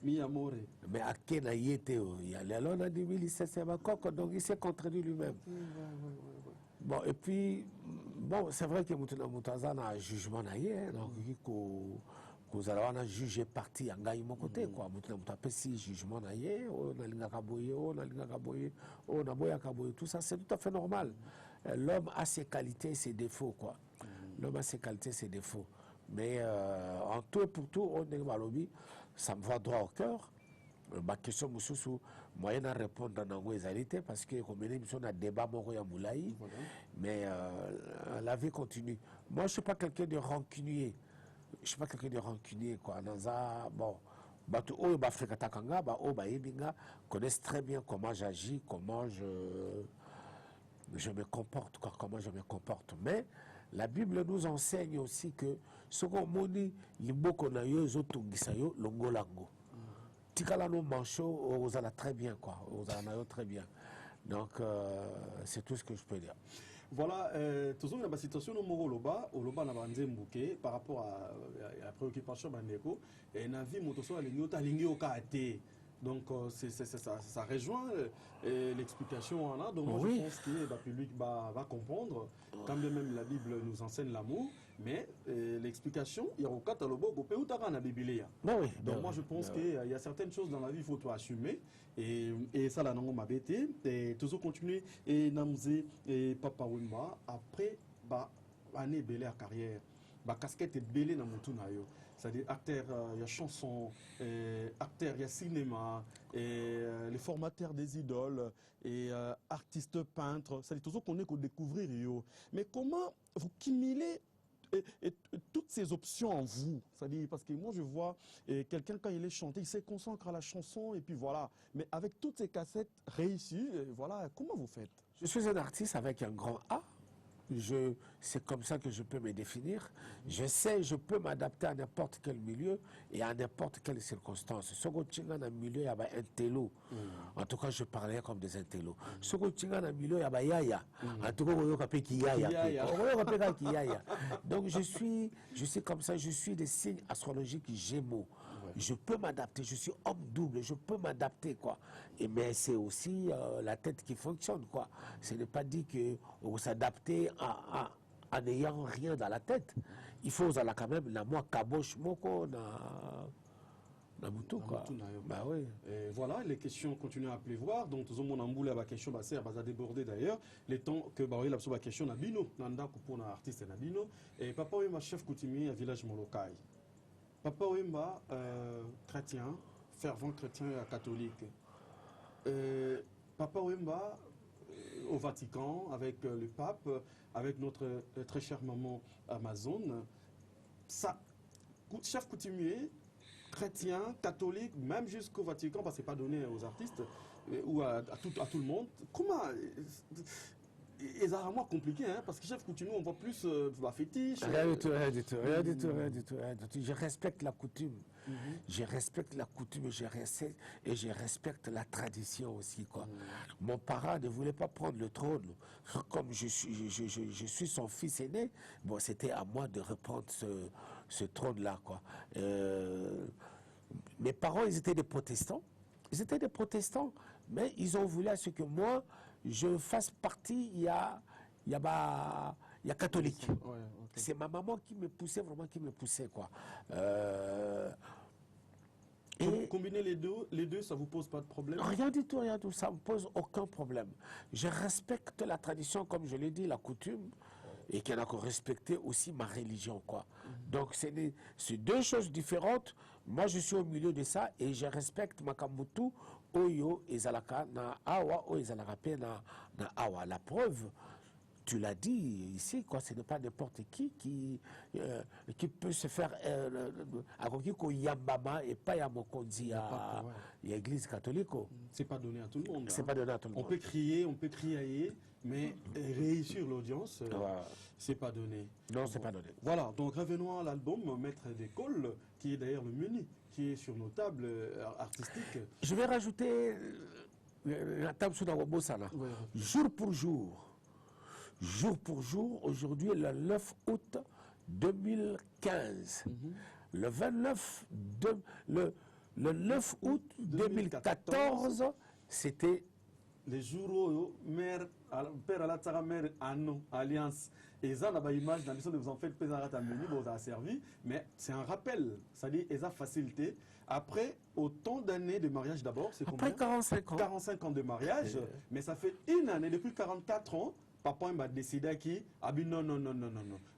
Mi amore. Mais à quel ayéteo, il y a l'on a dit c'est donc il s'est contredit lui-même. Bon et puis bon c'est vrai que Moutaza a un jugement naïe donc vous allez en juger parti en gagne mon côté quoi. Moutaza si jugement naïe, on a linga kaboye, on a linga kaboye, on a boya kaboye, tout ça c'est tout à fait normal. L'homme a ses qualités et ses défauts quoi. L'homme a ses qualités et ses défauts. Mais en tout et pour tout, on est dans lobby. Ça me va droit au cœur. Ma question, Moussoussou, moyen à répondre dans nos réalités parce que comme on a débat Moroya Moulaï, mais la vie continue. Moi, je ne suis pas quelqu'un de rancunier. Je ne suis pas quelqu'un de rancunier, quoi. Bon, connaissent très bien comment j'agis, comment je me comporte, quoi, comment je me comporte. Mais la Bible nous enseigne aussi que ce qu'on moni limboko na yo zotungisayo longolango. Tikala no mancho ozala très bien quoi, ozala très bien. Donc c'est tout ce que je peux dire. Voilà, toujours dans la situation au Loba na banzembuke par rapport à la préoccupation bandeko et na vie motoso alingi alingi okate. Donc ça rejoint l'explication. Donc moi, je pense que le public va comprendre, quand même la Bible nous enseigne l'amour, mais l'explication, il y a au catalogue, au pays où tu as la Bible. Donc moi je pense qu'il y a certaines choses dans la vie, il faut tout assumer. Et ça, là, on m'a bêté. Et toujours continuer. Et Namzé et Papa Wemba, après, année belé à carrière, casquette est belé dans mon tour. C'est-à-dire acteur, il y a chanson, acteur, il y a cinéma, les formateurs des idoles, et artistes peintres. C'est-à-dire toujours qu'on est qu'au découvrir. Mais comment vous cumulez et toutes ces options en vous? C'est-à-dire parce que moi je vois quelqu'un quand il est chanté, il se concentre à la chanson et puis voilà. Mais avec toutes ces cassettes réussies, voilà, comment vous faites? Je suis un artiste avec un grand A. C'est comme ça que je peux me définir. Je peux m'adapter à n'importe quel milieu et à n'importe quelle circonstance. Ce que tu as dans le milieu, il y a un télo. En tout cas, je parlais comme des intellos. Ce que tu as dans le milieu, il y a yaya. En tout cas, donc je suis comme ça, je suis des signes astrologiques Gémeaux. Je peux m'adapter, je suis homme double, je peux m'adapter quoi. Mais c'est aussi la tête qui fonctionne quoi. Ce n'est pas dit qu'on va s'adapter en n'ayant rien dans la tête. Il faut quand même la moi caboche moko Nabutu, quoi. Bah oui. Et voilà, les questions continuent à pleuvoir. Donc, tout le monde a boulé à la question, bah, ça a débordé d'ailleurs. Les temps que bah, il a la question, Nabino, Nanda, pour un artiste Nabino. Et Papa Wemba, chef coutumier à village Molokai. Papa Wemba, chrétien, fervent chrétien et catholique. Papa Wemba, au Vatican, avec le pape, avec notre très chère maman Amazon. Ça, chef coutumier, chrétien, catholique, même jusqu'au Vatican, parce que ce n'est pas donné aux artistes ou à tout le monde. Comment c'est vraiment compliqué, hein, parce que chef coutumier, on voit plus fétiche. Rien du tout. Je respecte la coutume. Je respecte la coutume et je respecte la tradition aussi, quoi. Mon parent ne voulait pas prendre le trône. Comme je suis son fils aîné, bon, c'était à moi de reprendre ce trône-là, quoi. Mes parents, ils étaient des protestants. Mais ils ont voulu à ce que moi, je fasse partie, il y a catholique. Ouais, okay. C'est ma maman qui me poussait, quoi. Et combiner les deux, ça vous pose pas de problème? Rien du tout, ça me pose aucun problème. Je respecte la tradition, comme je l'ai dit, la coutume, et qu'il y en a qu'on respecter aussi ma religion, quoi. Donc c'est deux choses différentes. Moi, je suis au milieu de ça et je respecte Makamutu, Oyo, Ezalaka, na Awa, o Ezalaka, na Awa. La preuve, tu l'as dit ici, quoi, ce n'est pas n'importe qui peut se faire à Yambama et pas à Mokonzi à l'église catholique. C'est pas donné à tout le monde. C'est pas donné à tout le monde. On peut crier, mais réussir l'audience, c'est pas donné. Non, c'est pas donné. Voilà, donc revenons à l'album Maître d'école, qui est d'ailleurs le menu, qui est sur nos tables artistiques. Je vais rajouter la table sur Nawabosana. Ouais. Jour pour jour, aujourd'hui, le 9 août 2015. Le 9 août 2014, c'était les jours où père à la Tara mère Anno Alliance et ça n'a pas image dans l'histoire de vous en faites présenter à menu vous a servi, mais c'est un rappel, c'est-à-dire ils ont facilité. Après autant d'années de mariage d'abord, c'est combien? Après 45 ans. 45 ans de mariage, mais ça fait une année depuis 44 ans. Papa m'a décidé qui abi non.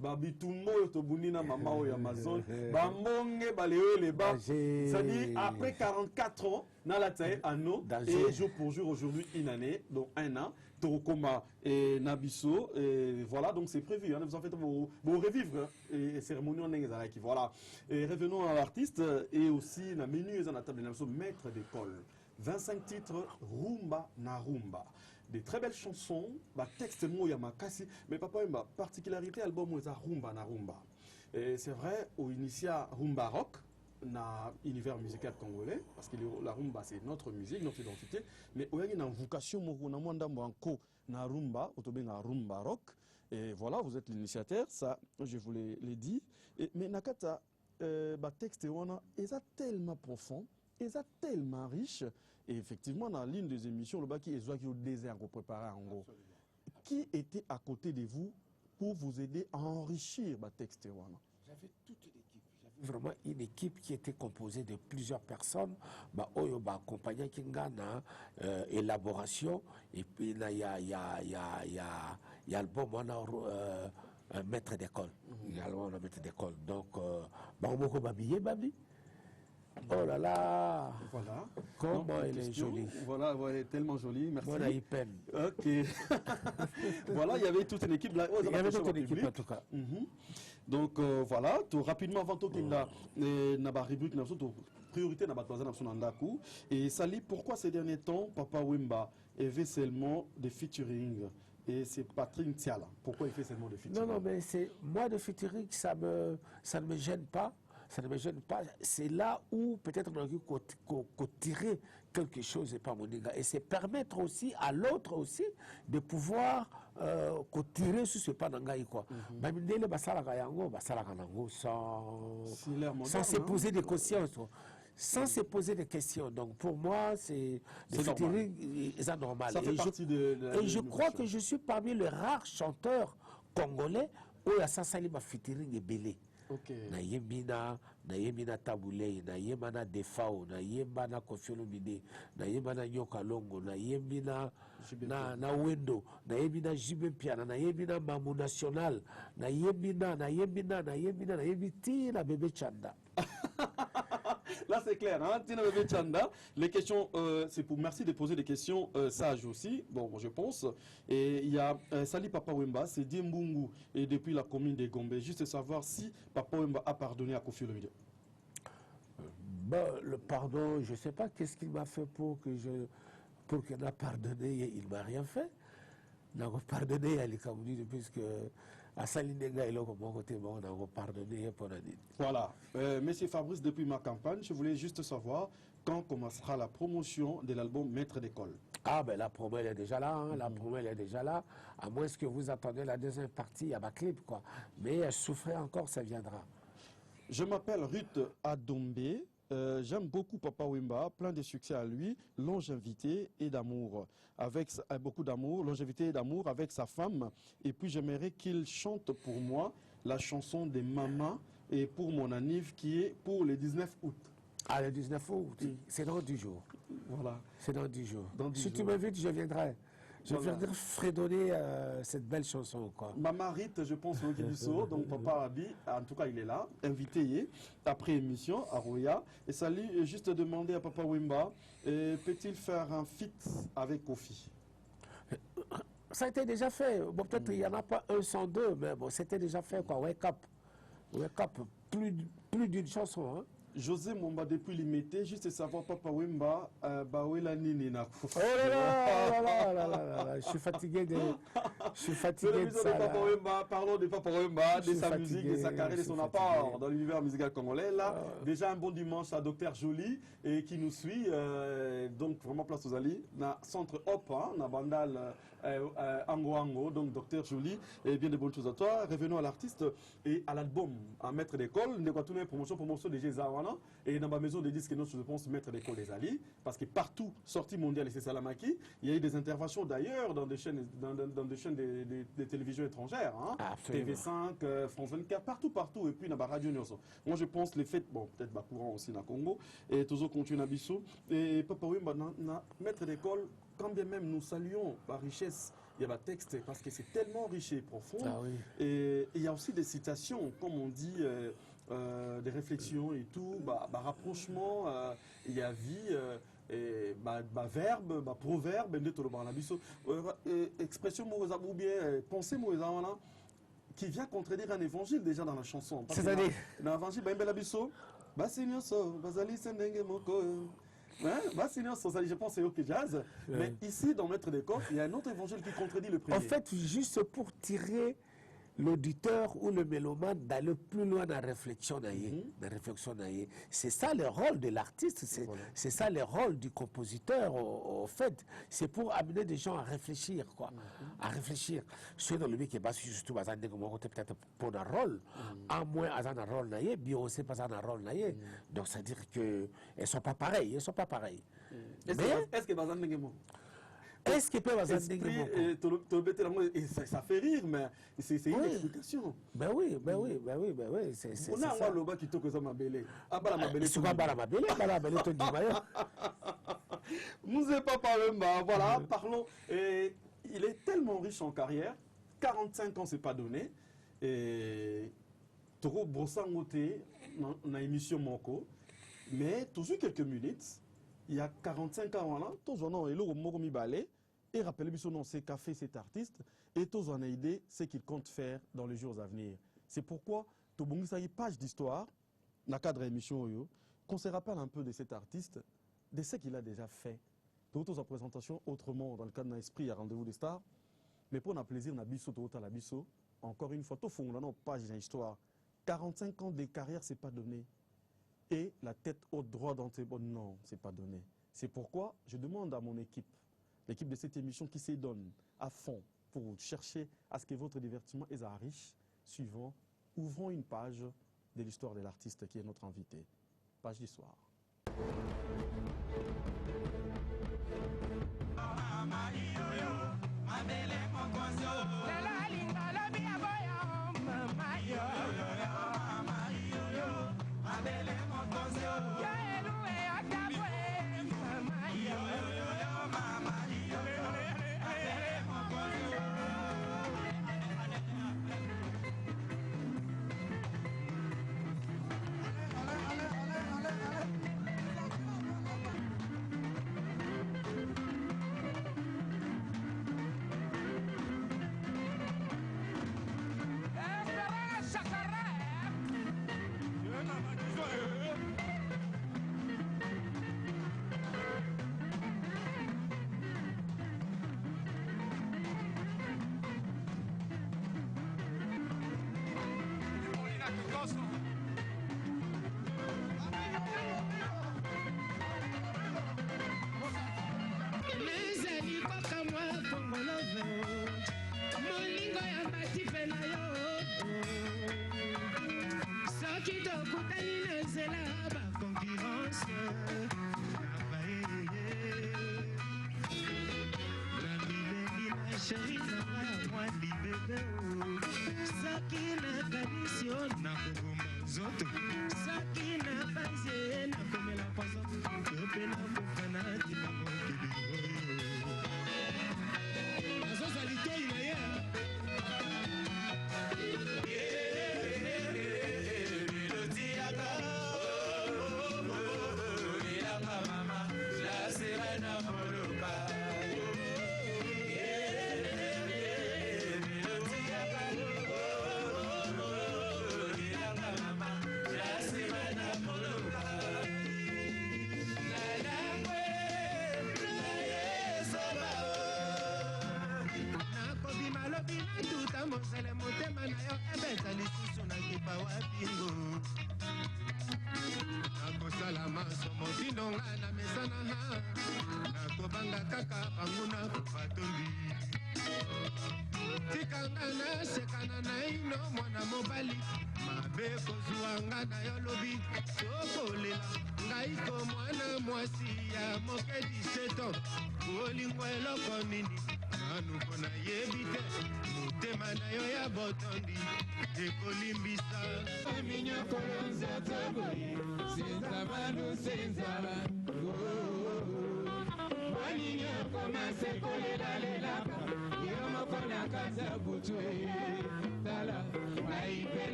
Babi tout mo to bunina mama ou Amazon. Ba monge baléo les bas. C'est-à-dire après 44 ans dans la taille anno et jour pour jour aujourd'hui une année donc un an Torokoma et Nabiso et voilà donc c'est prévu hein, vous en faites vos revivre et cérémonie en qui voilà et revenons à l'artiste et aussi la menu dans la table de Nabiso maître d'école 25 titres rumba na rumba. Des très belles chansons, texte Yamakasi, mais papa, particularité album où rumba na rumba. Et c'est vrai, au initia rumba rock, na univers musical congolais, parce que la rumba c'est notre musique, notre identité, mais il y a une vocation na rumba, na rumba rock. Et voilà, vous êtes l'initiateur, ça je vous l'ai dit. Mais Nakata, texte est tellement profond, est tellement riche. Et effectivement, dans l'une des émissions, le baki est au désert qu'on préparait en gros. Qui était à côté de vous pour vous aider à enrichir le texte? J'avais toute une équipe. J'avais vraiment une équipe qui était composée de plusieurs personnes. Oyo accompagné Kingana, élaboration. Et puis il y a le bon un maître d'école. Il y a un maître d'école. Donc, on babi. Oh là là! Voilà. Comment elle est jolie. Voilà, elle est tellement jolie. Merci. Voilà, il peine. Ok. Voilà, il y avait toute une équipe là. Il y avait toute une équipe en tout cas. Donc voilà, rapidement avant tout qu'il a na rubrique na priorité na batwaza na sonandaku et Sali pourquoi ces derniers temps Papa Wemba avait seulement des featuring et c'est Patrick Tiala. Pourquoi il fait seulement des featuring? Non mais c'est moi de featuring ça ne me gêne pas. Ça ne me gêne pas. C'est là où peut-être on a dû tirer quelque chose et pas mon dégât. Et c'est permettre aussi à l'autre aussi de pouvoir tirer sur ce pas d'angaï quoi. Sans se poser des questions. Sans se poser des questions. Donc pour moi, c'est normal. Et je crois que je suis parmi les rares chanteurs congolais où il y a Sassali ma featuring et Belé. Na Yembina, nayembi na Tabulei, nayemba na Defao, nayemba na Koffi Olomide, nayemba na Nyoka Longo, nayembi na Wendo, nayembi na Jibe Piana, nayembi na Mamou National, nayembi ti na Bébé Chanda. Là, c'est clair, hein? Tina Bébé Chanda. Les questions, c'est pour merci de poser des questions sages aussi. Bon, je pense. Et il y a Sali Papa Wemba, c'est Diembungu, et depuis la commune de Gombe. Juste savoir si Papa Wemba a pardonné à Koffi Olomide. Le pardon, je ne sais pas qu'est-ce qu'il m'a fait pour qu'il ait pardonné. Il ne m'a rien fait. Il n'a pas pardonné à l'Ikamouni puisque. À Salinenga et là, comme mon côté, on a pardonné pour la nuit. Voilà. Monsieur Fabrice, depuis ma campagne, je voulais juste savoir quand commencera la promotion de l'album Maître d'école. Ah, ben la promo, elle est déjà là. Hein. La promo, elle est déjà là. À moins que vous attendez la deuxième partie, il y a ma clip, quoi. Mais elle souffrait encore, ça viendra. Je m'appelle Ruth Adombe. J'aime beaucoup Papa Wemba, plein de succès à lui, longévité et d'amour, avec beaucoup d'amour, longévité et d'amour avec sa femme. Et puis j'aimerais qu'il chante pour moi la chanson des mamans et pour mon anniv qui est pour le 19 août. Ah, le 19 août, c'est dans 10 jours. Voilà. C'est dans 10 jours. Dans 10 si jours. tu m'invites, je viendrai. Je viendrai fredonner cette belle chanson, quoi. Maman Rite, je pense, au Kibiso, donc Papa Abi, en tout cas, il est là, invité, après émission, à Roya. Et ça lui, juste demander à Papa Wemba, peut-il faire un feat avec Kofi? Ça a été déjà fait. Bon, peut-être qu'il n'y en a pas un sans deux, mais bon, c'était déjà fait, quoi. Wake Up. Wake Up, plus d'une chanson, hein. José Momba depuis l'imité, juste savoir Papa Wemba, Bawela Nini na Kofi. Oh là, je suis fatigué de ça. Papa Wemba, parlons de Papa Wemba, de sa musique, de sa carrière, de son apport dans l'univers musical congolais. Là, déjà un bon dimanche à Dr Jolie et qui nous suit. Donc vraiment place aux alliés. Na centre Hop, na bandal Ango, donc Dr Jolie. Et bien de bonnes choses à toi. Revenons à l'artiste et à l'album, à Maître d'école. Nous avons tourné promotion de Gézawana. Et dans ma maison de disques, je pense Maître d'école des alliés. Parce que partout, sortie mondiale, et c'est Salamaki, il y a eu des interventions d'ailleurs dans des chaînes, dans des chaînes de télévision étrangères. Hein. TV5, France 24, partout. Et puis dans la radio Nyoso. Moi je pense les fêtes, bon, peut-être courant aussi dans le Congo. Et toujours continuer à Bissou. Et Papa Wemba, Maître d'école, quand bien même nous saluons la richesse, il y a le texte parce que c'est tellement riche et profond. Ah oui. Et il y a aussi des citations, comme on dit, des réflexions et tout, rapprochement, il y a vie, verbe, proverbe, expression ou bien pensée qui vient contredire un évangile déjà dans la chanson. C'est-à-dire dans l'évangile, je pense que c'est OK Jazz. Mais ici, dans Maître d'école, il y a un autre évangile qui contredit le premier. En fait, juste pour tirer l'auditeur ou le mélomane d'aller plus loin dans la réflexion. C'est ça le rôle de l'artiste, c'est ça le rôle du compositeur, au fait. C'est pour amener des gens à réfléchir, quoi. À réfléchir. C'est dans le mec qui est bas, surtout, peut-être pour un rôle. À moins, à un rôle, bien aussi, pas un rôle. Donc, ça veut dire qu'elles ne sont pas pareilles. Est-ce que est-ce qu'il peut avoir ça fait rire, mais c'est une explication. Ben oui. On a un loba qui toque ça ma belle. Nous n'est pas voilà, parlons. Et il est tellement riche en carrière, 45 ans c'est pas donné. Et Toro Brossangote dans l'émission Moko, mais toujours quelques minutes. Il y a 45 ans, voilà, tous on a eu le balai et rappelez-vous son nom, c'est qu'a fait cet artiste et tous on a idée ce qu'il compte faire dans les jours à venir. C'est pourquoi tout bon ça y page d'histoire dans le cadre de l'émission qu'on se rappelle un peu de cet artiste, de ce qu'il a déjà fait. D'autres sa présentation autrement dans le cadre d'un esprit à rendez-vous des stars, mais pour un plaisir na biso tout à la biso, encore une fois tout fond dans page d'histoire. 45 ans de carrière c'est pas donné. Et la tête haute droit dans tes bonnes, non, c'est pas donné. C'est pourquoi je demande à mon équipe, l'équipe de cette émission qui s'y donne à fond pour chercher à ce que votre divertissement est riche, suivant, ouvrons une page de l'histoire de l'artiste qui est notre invité. Page d'histoire.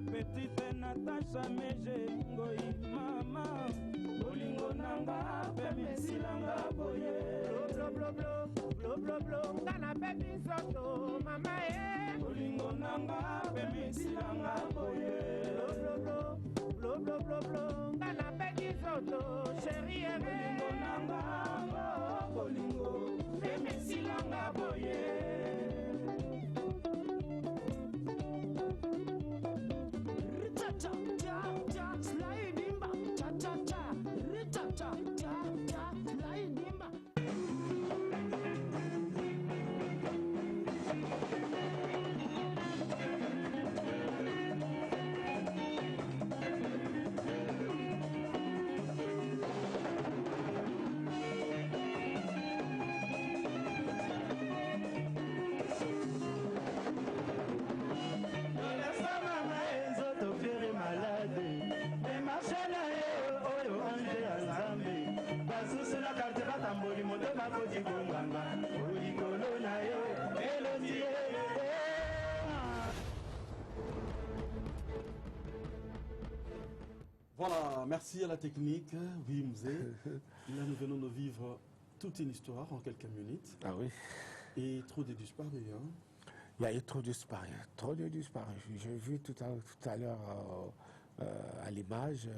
Petite Natacha Meje Ngoi mama Bolingo nanga Peme silanga boye Blo blo blo blo blo blo Ngana pepi soto mama Bolingo nanga Peme silanga boye Blo blo blo blo blo blo Ngana pepi soto chérie Bolingo nanga Bolingo Voilà, merci à la technique. Oui, Mzé. Là, nous venons de vivre toute une histoire en quelques minutes. Ah oui. Et trop de disparus. Hein. Il y a eu trop de disparus. Trop de disparus. J'ai vu tout à l'heure à l'image,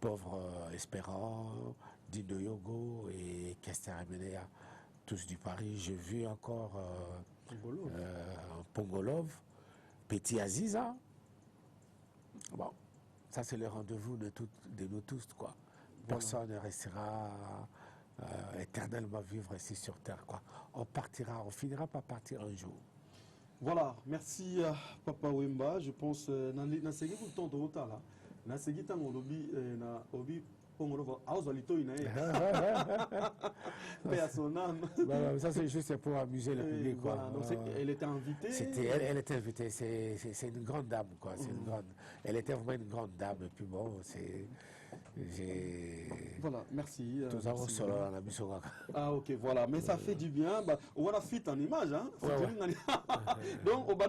pauvre Espérant, Dino Yogo et Kester Emenea, tous du Paris. J'ai vu encore Pongolov, Petit Aziza. Bon, ça c'est le rendez-vous de nous tous, quoi. Personne ne restera éternellement vivre ici sur Terre, quoi. On finira par partir un jour. Voilà, merci Papa Wemba. Je pense na segi ku tonto otala. Na segi tango lobi na obi pongolo azalito ina. Ça c'est juste pour amuser le public, quoi. Voilà, donc elle était invitée. Elle était invitée. C'est une grande dame, quoi. C'est une grande. Elle était vraiment une grande dame. Et puis bon, voilà, merci. Ah ok, voilà, mais ça fait du bien. Bah, on a fit en image, hein. Donc, on va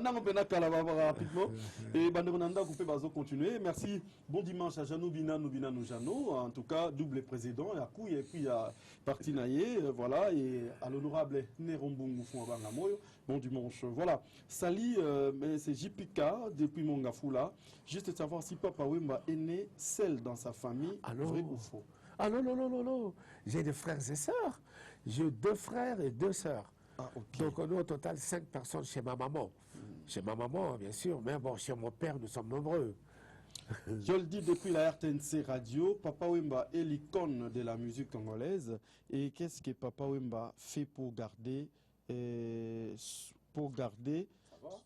rapidement. Et Banderonanda coupé bazo continuer. Merci. Bon dimanche à Janou Bina Nujano. En tout cas, double président. Et puis à Partinaye, voilà, et à l'honorable Nerombungu Fouabangamoyo. Bon dimanche. Voilà. Sali, c'est JPK depuis Mongafoula. Juste savoir si Papa Wemba est né seul dans sa famille. Vrai ou faux? Ah non. J'ai des frères et sœurs. J'ai 2 frères et 2 sœurs. Ah, okay. Donc on est au total 5 personnes chez ma maman. Chez ma maman, bien sûr, mais bon, chez mon père, nous sommes nombreux. Je le dis depuis la RTNC Radio, Papa Wemba est l'icône de la musique congolaise. Et qu'est-ce que Papa Wemba fait pour garder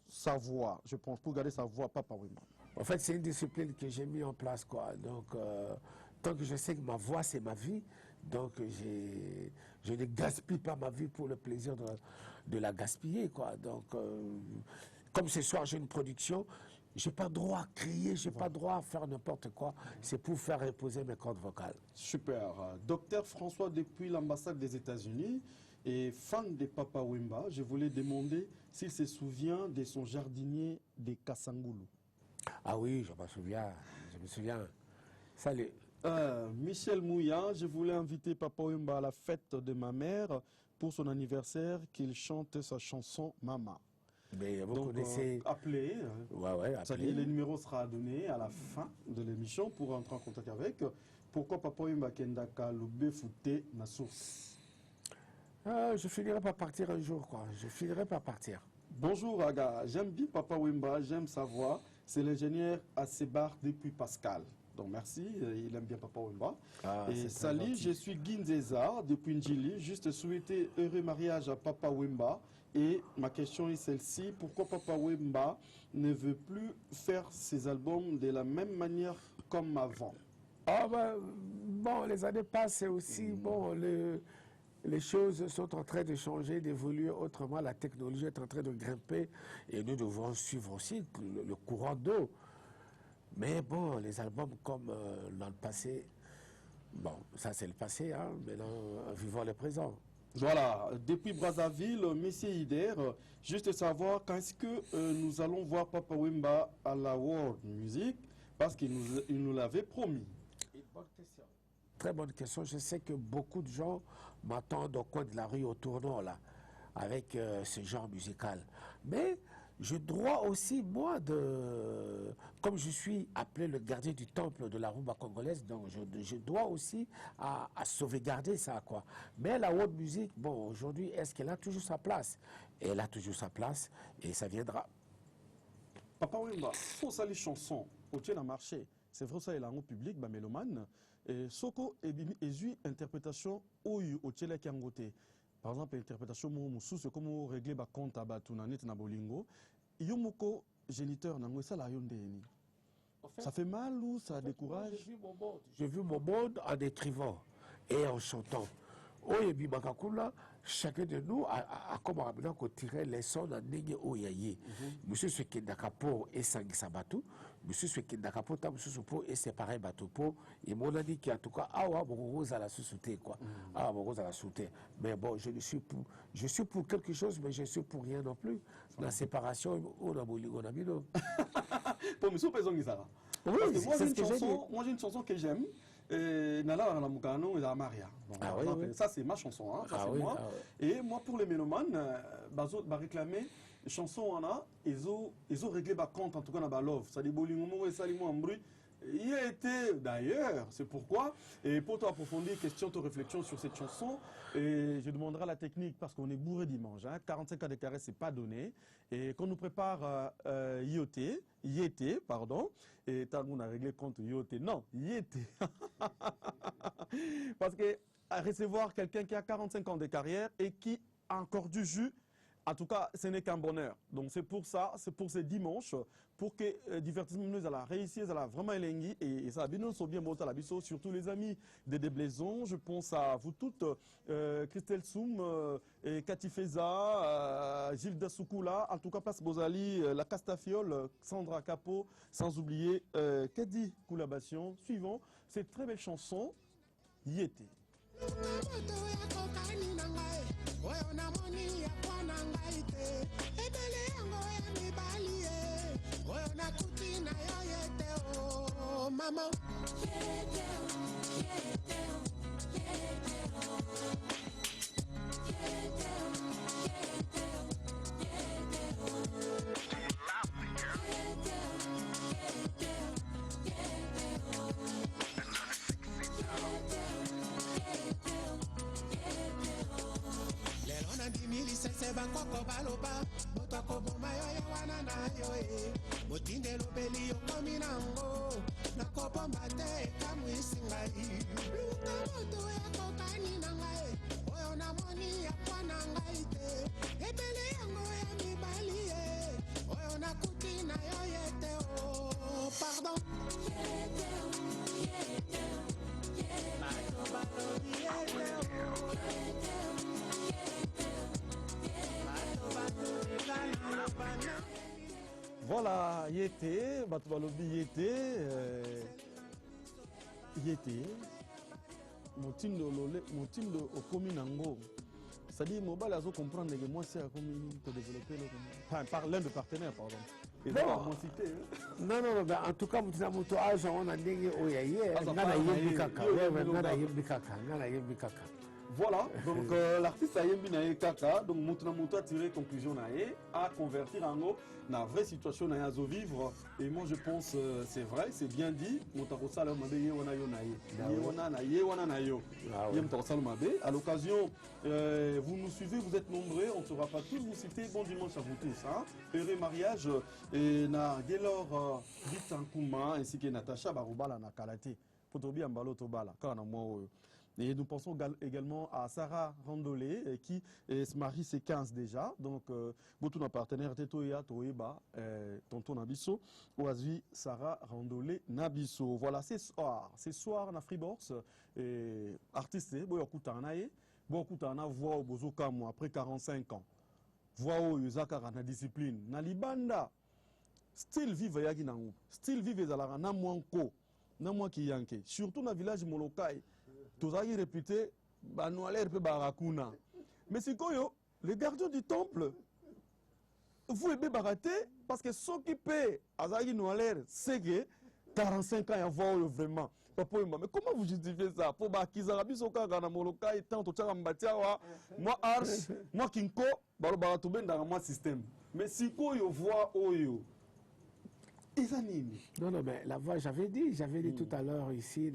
sa voix? Je pense, pour garder sa voix, Papa Wemba. En fait, c'est une discipline que j'ai mis en place, quoi. Donc, tant que je sais que ma voix, c'est ma vie, donc je ne gaspille pas ma vie pour le plaisir de la gaspiller, quoi. Donc, comme ce soir, j'ai une production, je n'ai pas droit à crier, je n'ai pas droit à faire n'importe quoi. C'est pour faire reposer mes cordes vocales. Super. Docteur François, depuis l'ambassade des États-Unis, et fan de Papa Wemba, je voulais demander s'il se souvient de son jardinier de Kassangoulou. Ah oui, je me souviens. Salut. Michel Mouya, je voulais inviter Papa Wemba à la fête de ma mère pour son anniversaire, qu'il chante sa chanson Mama. Mais vous connaissez... Appelez. Ouais, appelez. Le numéro sera donné à la fin de l'émission pour entrer en contact avec. Pourquoi Papa Wemba Kendaka Loubé Fouté na source? Je finirai par partir un jour, quoi. Je finirai par partir. Bonjour Aga, j'aime bien Papa Wemba, j'aime sa voix. C'est l'ingénieur Assebar depuis Pascal. Donc merci, il aime bien Papa Wemba. Et salut, je suis Ginzeza depuis Ndjili. Juste souhaiter heureux mariage à Papa Wemba. Et ma question est celle-ci, pourquoi Papa Wemba ne veut plus faire ses albums de la même manière comme avant? Ah ben, bon, les années passent et aussi, bon, les choses sont en train de changer, d'évoluer autrement. La technologie est en train de grimper et nous devons suivre aussi le courant d'eau. Mais bon, les albums comme dans le passé, bon, ça c'est le passé, hein, maintenant, vivons le présent. Voilà, depuis Brazzaville, Monsieur Hider, juste savoir quand est-ce que nous allons voir Papa Wemba à la World Music, parce qu'il nous l'avait promis. Une bonne question. Très bonne question. Je sais que beaucoup de gens m'attendent au coin de la rue, au tournant, là, avec ce genre musical. Mais je dois aussi, moi, comme je suis appelé le gardien du temple de la rumba congolaise, donc je dois aussi à sauvegarder ça, quoi. Mais la world music, bon, aujourd'hui, est-ce qu'elle a toujours sa place? Elle a toujours sa place et ça viendra. Papa Wemba, faut ça les chansons, au tien marché. C'est vrai ça, il a un public, bah, mélomane. Et Soko et une interprétation au tien qui angoté. Par exemple, l'interprétation Moussou, c'est comme régler le compte à Batounanet na Bolingo. Yomoko, géniteur, ça la yondéni. Ça fait mal ou ça décourage? J'ai vu mon monde en écrivant et en chantant. Oyebi Makakula, chacun de nous a comme ramené qu'on tirait les sons dans Nenge Oyaye. Monsieur Swekendakapo et Sangisabatou, Monsieur Swekendakapo, Monsieur Soupo et séparé Batopo. Et mon ami qui en tout cas, ah ouais, mon à la sous-souté, quoi. Ah, mon à la sous-souté. Mais bon, je suis pour quelque chose, mais je suis pour rien non plus. La séparation, on a mis non. Pour Monsieur Pesongizara. Oui, Parce que moi, c'est ce que j'ai dit. Moi, j'ai une chanson que j'aime. Nala la Mukano et la Maria. Bon, Ah voilà, oui, oui. Ça, c'est ma chanson. Hein, ça, Ah c'est oui, moi. ah oui. Et moi, pour les mélomanes, Bazo va réclamer chanson on a, ils ont réglé ma compte en tout cas dans la love. Ça dit bolingo et salimo en bruit. Il a été d'ailleurs, c'est pourquoi, et pour t'approfondir, question, ta réflexion sur cette chanson, et je demanderai la technique parce qu'on est bourré dimanche, hein, 45 cas de carré, c'est pas donné, et qu'on nous prépare IET, pardon, et tant qu'on a réglé compte IOT, non, IET, parce que à recevoir quelqu'un qui a 45 ans de carrière et qui a encore du jus, en tout cas, ce n'est qu'un bonheur. Donc c'est pour ça, c'est pour ce dimanche, pour que divertissement nous allons réussir, allons vraiment élengi et ça nous sont bien beaux à la biseau, surtout les amis de Déblaison. Je pense à vous toutes, Christelle Soum, Cathy Feza, Gilda Soukoula, en tout cas Place Bozali, la Castafiole, Sandra Capot, sans oublier Kedi Koulabation. Suivant cette très belle chanson, Yété. Maman. Sese bakoko baloba moto akoboma yo ye wana na yo e motindelo beli okomi nango nakobomba te ekamwisi ngai luka moto ekokani na ngai oyo namoni yakwa na ngai te ebele yango ya mibali ye oyo nakuti na yo ye te o pardon bato balobi ye te o Voilà, Yété, Batubalobi Yété, Yété, Motindo Okomi Nango. C'est-à-dire, Mobile a comprendre que moi, c'est à développer par l'un de partenaires, pardon. Et non, en tout cas, Moutinamoto Aja, on a dit voilà, donc l'artiste Ayembi Nae Kaka, donc Moutinamoto a tiré conclusion Nae, a convertir en haut la vraie situation Nae à vivre. Et moi je pense c'est vrai, c'est bien dit. Moutarosa le Mabé Yewana Yo Nae. Yewana Nae, Yewana Nayo. Yemtarosa le Mabé. À l'occasion, vous nous suivez, vous êtes nombreux, on ne saura pas tous vous citer. Bon dimanche à vous tous. Hein. Heureux mariage. Et na Gelor Bitankouma ainsi que Natacha Barubala na Kalate. Potobi Ambalo Tobala. Quand on a moi. Et nous pensons également à Sarah Randolé qui se marie ses 15 déjà. Donc, beaucoup de partenaires Tetoya, Toeba, Tonton Nabiso, Oazui, Sarah Randolé, Nabiso. Voilà, c'est soir, na Freeborgs, artiste, Boyokutanae, Boyokutana, voix au Bozokamou après 45 ans. Voix au Yuzakara, na discipline, na Libanda, style vive Yaginangu, style vive Zalara, na Mwanko, na Mwaki Yanke, surtout na village Molokai. Tous les réputés, barakuna. Mais c'est quoi, les gardiens du temple, vous êtes baraté parce que ceux qui paient à Zagi Noaler, c'est que 45 ans, il y a vraiment. Mais comment vous justifiez ça? Pour Bakizarabi, Soka, Gana Moloka, et tant, moi, Arch, moi, Kinko, Barobaratoben, dans mon système. Mais si quoi, vous voyez, Oyo. Non, mais la voix, j'avais dit tout à l'heure ici,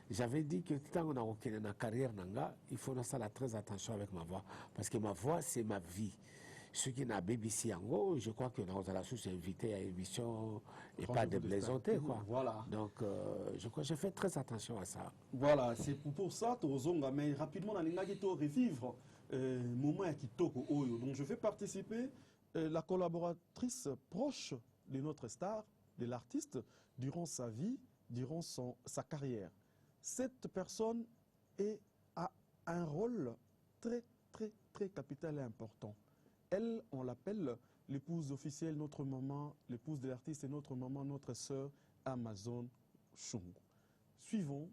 j'avais dit que tant qu'on a une carrière, il faut faire très attention avec ma voix. Parce que ma voix, c'est ma vie. Ceux qui n'ont BBC en gros, je crois que nous allons tous inviter à l'émission et pas de blaisanter, quoi. Voilà. Donc, je fais très attention à ça. Voilà, c'est pour ça que mais rapidement, on a revivre moment à Kitoko Oyo. Donc, je fais participer la collaboratrice proche de notre star, de l'artiste, durant sa vie, durant sa carrière. Cette personne a un rôle très, très, très capital et important. Elle, on l'appelle l'épouse officielle, notre maman, l'épouse de l'artiste et notre maman, notre sœur, Amazon Chungu. Suivons,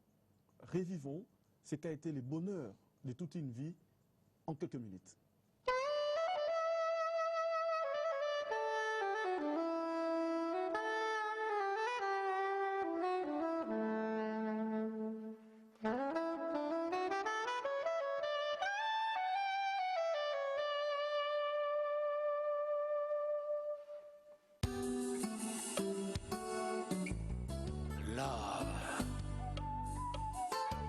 revivons ce qu'a été le bonheur de toute une vie en quelques minutes.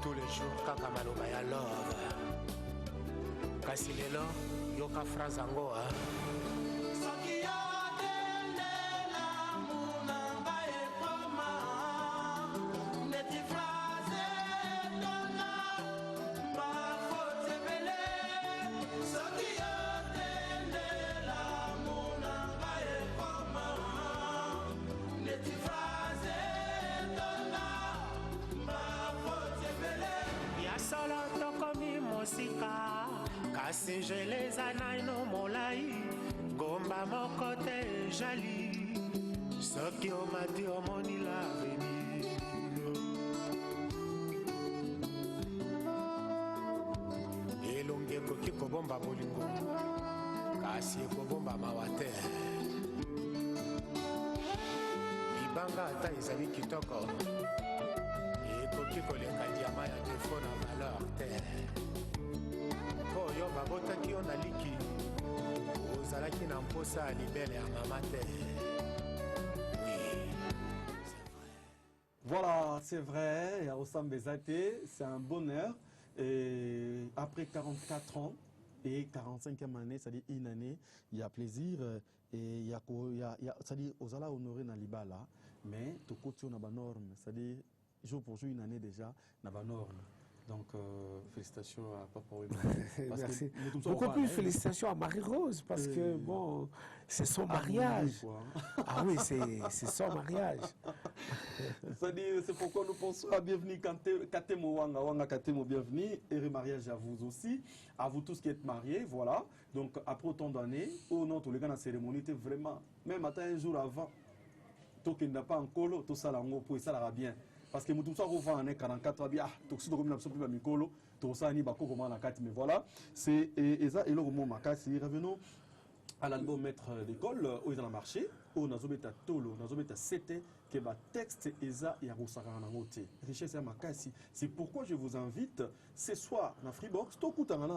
tous les jours kaka maloba ya love kasi lelo yoka phrase yango kasi jeleza naino molai ngomba moko te jali soki omati omoni l'avenir elongi ekoki kobomba bolingo kasi ekobomba mawa te libanga ata ezali kitoko ekoki koleka diama ya defo na valeur te oyo babotaki yo na liki ozalaki na mposa ya libele ya mama te. Voilà, c'est vrai, Yarossam Bezate, c'est un bonheur. Et après 44 ans et 45e année, c'est-à-dire une année, il y a plaisir. Et il y a c'est-à-dire, Ozala honoré dans l'Ibala, mais tout côté on a des normes, c'est-à-dire, jour pour jour, une année déjà, on a des normes. Donc, félicitations à Papa Wemba. Merci. Beaucoup plus félicitations à Marie-Rose parce que, bon, c'est son mariage. Ah oui, c'est son mariage. C'est-à-dire, c'est pourquoi nous pensons à bienvenue Katemo Wanga, Wanga Katemo, bienvenue. Et mariage à vous aussi, à vous tous qui êtes mariés, voilà. Donc, après autant d'années, au nom de la cérémonie, était vraiment, même un jour avant, tout qui n'a pas en colo, tout ça, pour ça, ça bien. Parce que nous sommes en 44 ans, tout ce que nous mikolo, tout ça, ni bako comment la carte, mais voilà, c'est ça et le moment makasi. Revenons à l'album Maître d'école où ils ont marché, où nous avons été tolo, nous avons été c'était que ba texte eza ya rusaka na ngote. Richesse ya makasi. C'est pourquoi je vous invite ce soir dans Freebox, to kutanga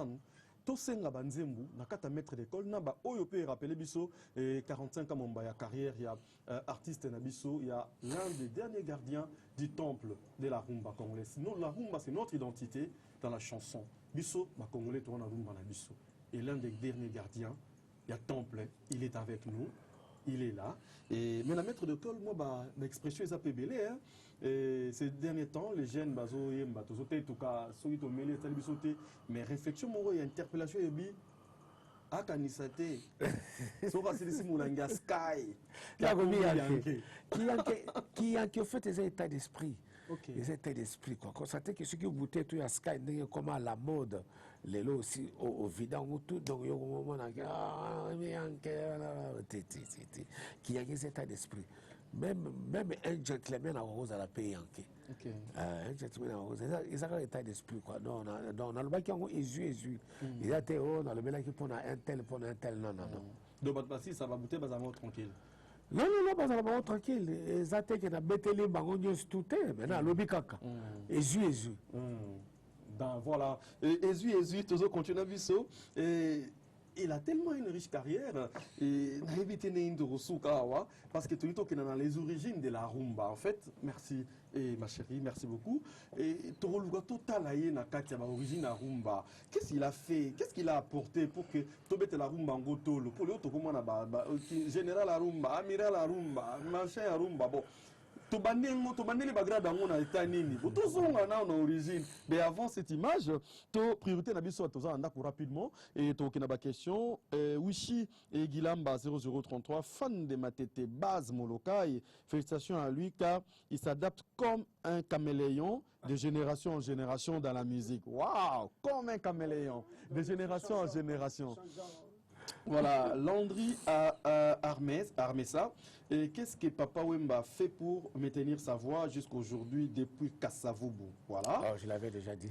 tosenga banzembu na kata maître d'école na ba oyo pe rappeler biso 45 ans momba ya carrière ya artiste na biso, il y a l'un des derniers gardiens du temple de la rumba congolaise. Non, la rumba c'est notre identité dans la chanson. Biso ba congolais to na rumba na biso. Et l'un des derniers gardiens, il y a temple, il est avec nous. Il est là. Et, mais la maître d'école, moi, l'expression est appelée belé. Hein. Et ces derniers temps, les jeunes, mais réflexion, il y a interpellation, à Kanisate, Sky, qui a fait des états d'esprit. Les états d'esprit, quoi. Constatez que ce qui goûtait tout à Sky, comment la mode, les lots aussi, au vidant, tout, donc il y a un moment qui a des états d'esprit. Même un gentleman à rose à la paix, un gentleman à rose, ils ont un état d'esprit, quoi. Non, dans le bac, ils ont ésu. Ils ont été dans le bac, pour un tel, non. Donc, ça va goûter, tranquille. Non, pas vraiment tranquille. Les attaques qui ont bêté les bagons, tout est. Maintenant, le bicaka. Ésu. Voilà. Ésu, toujours continue à vivre. Il a tellement une riche carrière. Et n'a évité parce que tout le temps qu'il est dans les origines de la rumba. En fait, merci. Et ma chérie, merci beaucoup. Et Toroluga total na Katia, l'origine de la rumba. Qu'est-ce qu'il a fait? Qu'est-ce qu'il a apporté pour que Tobete la rumba en gotolo? Pour le général la rumba, amiral la rumba, machin la rumba. Bon. Tobandé les bagrades dans mon état nini. Tout ça on a en origine. Mais avant cette image, to priorité na biso toza anda rapidement et to kina ba question Wishi et Gilamba 0033 fan de Matete base Molokai. Félicitations à lui car il s'adapte comme un caméléon de génération en génération dans la musique. Waouh, comme un caméléon de génération en génération. Voilà, Landry à Armessa. Et qu'est-ce que Papa Wemba fait pour maintenir sa voix jusqu'aujourd'hui depuis Kassavubu? Voilà. Oh, je l'avais déjà dit.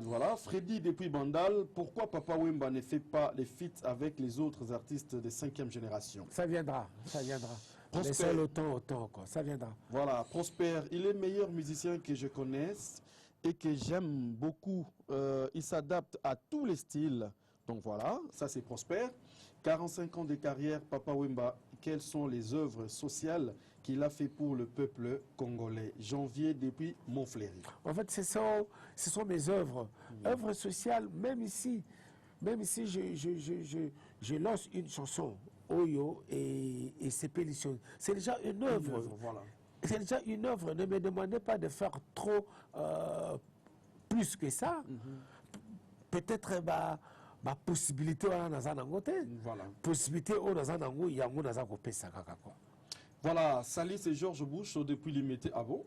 Voilà. Freddy depuis Bandal, pourquoi Papa Wemba ne fait pas les feats avec les autres artistes de 5e génération? Ça viendra. Laissez le temps, quoi. Ça viendra. Voilà, Prosper, il est le meilleur musicien que je connaisse et que j'aime beaucoup. Il s'adapte à tous les styles. Donc voilà, ça c'est Prosper. 45 ans de carrière, Papa Wemba, quelles sont les œuvres sociales qu'il a fait pour le peuple congolais? Janvier depuis Montfleury. En fait, ce sont mes œuvres. Œuvres sociales, même ici, je lance une chanson, Oyo et ses pétitions. C'est déjà une œuvre. Voilà. C'est déjà une œuvre. Ne me demandez pas de faire trop plus que ça. Peut-être ma possibilité dans un angoté. Voilà. Possibilité dans un ango, il y a un dans un quoi. Voilà, salut, c'est Georges Bush depuis l'Imité. Ah bon?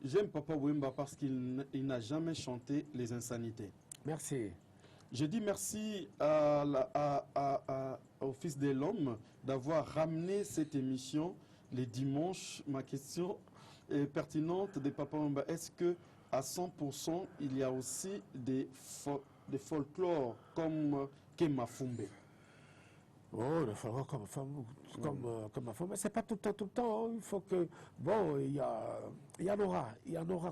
J'aime Papa Wemba parce qu'il n'a jamais chanté les insanités. Merci. Je dis merci au Fils de l'Homme d'avoir ramené cette émission les dimanches. Ma question est pertinente de Papa Wemba. Est-ce que à 100% il y a aussi des folklores comme Kemafumbe? Oh, le folklore comme ma femme, mais c'est pas tout le temps. Hein. Il faut que, bon, il y en aura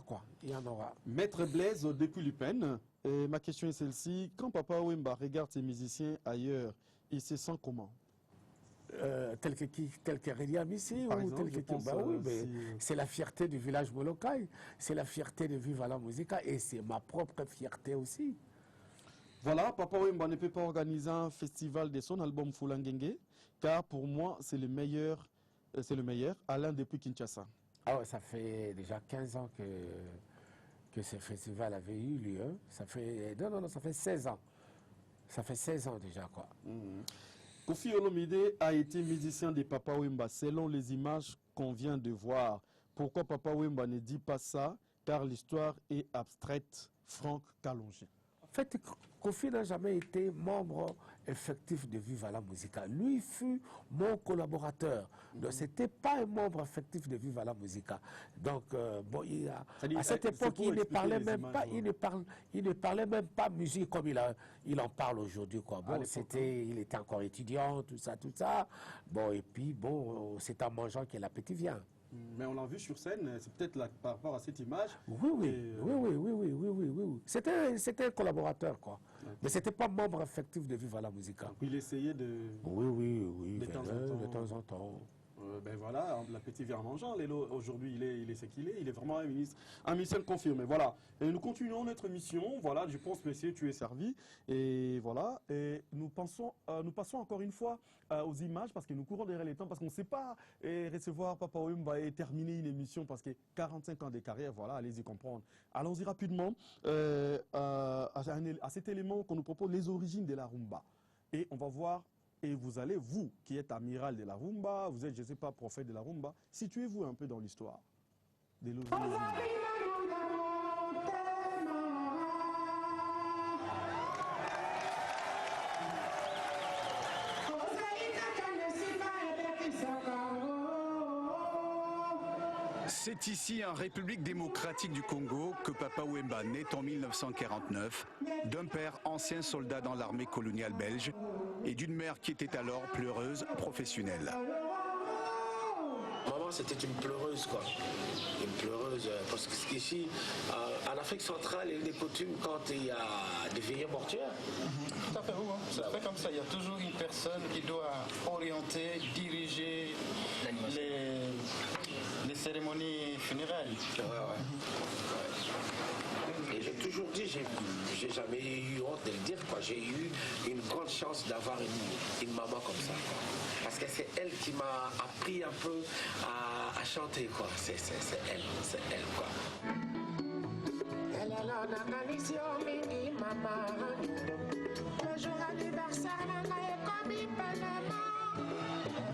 quoi. Il y en aura. Maître Blaise depuis Lupin, et ma question est celle-ci. Quand Papa Wemba regarde ses musiciens ailleurs, il se sent comment? Tel que Reliam ici, par ou exemple, tel que c'est la fierté du village Molokai, c'est la fierté de vivre à la musique et c'est ma propre fierté aussi. Voilà, Papa Wemba ne peut pas organiser un festival de son album Fulangenge, car pour moi, c'est le meilleur, Alain depuis Kinshasa. Ah ouais, ça fait déjà 15 ans que ce festival avait eu lieu. Ça fait 16 ans. Ça fait 16 ans déjà, quoi. Kofi Olomide a été musicien de Papa Wemba, selon les images qu'on vient de voir. Pourquoi Papa Wemba ne dit pas ça? Car l'histoire est abstraite. Franck Kalonji. En fait, Kofi n'a jamais été membre effectif de Viva la Musica. Lui fut mon collaborateur. Donc, ce n'était pas un membre effectif de Viva la Musica. Donc, à cette époque, il ne parlait même pas, il ne parlait même pas musique comme il en parle aujourd'hui. Bon, il était encore étudiant, tout ça. Bon, et puis, bon, c'est en mangeant que l'appétit vient. Mais on l'a vu sur scène, c'est peut-être par rapport à cette image. Oui. C'était un collaborateur, quoi. Okay. Mais c'était pas membre effectif de Viva la Musica. Il essayait de... Oui, de temps en temps. Ben voilà, l'appétit vient en mangeant. Aujourd'hui, il est ce qu'il est. Il est vraiment un musicien confirmé. Voilà. Et nous continuons notre mission. Voilà, je pense, messieurs, tu es servi. Et voilà. Et nous passons encore une fois aux images parce que nous courons derrière les temps, parce qu'on ne sait pas recevoir Papa Wemba et terminer une émission parce que 45 ans de carrière, voilà, allez-y comprendre. Allons-y rapidement à cet élément qu'on nous propose, les origines de la rumba. Et on va voir. Et vous allez, vous qui êtes amiral de la rumba, vous êtes, je ne sais pas, prophète de la rumba, situez-vous un peu dans l'histoire des origines. C'est ici, en République démocratique du Congo, que Papa Wemba naît en 1949, d'un père ancien soldat dans l'armée coloniale belge et d'une mère qui était alors pleureuse professionnelle. Maman, c'était une pleureuse, quoi. Une pleureuse, parce qu'ici, en Afrique centrale, il y a des coutumes quand il y a des veillées mortuaires. Tout à fait, oui. C'est fait comme ça. Il y a toujours une personne qui doit orienter, diriger les cérémonies funéraires. Et j'ai toujours dit, j'ai jamais eu honte de le dire, quoi. J'ai eu une grande chance d'avoir une maman comme ça, quoi. Parce que c'est elle qui m'a appris un peu à chanter, quoi. C'est elle, quoi.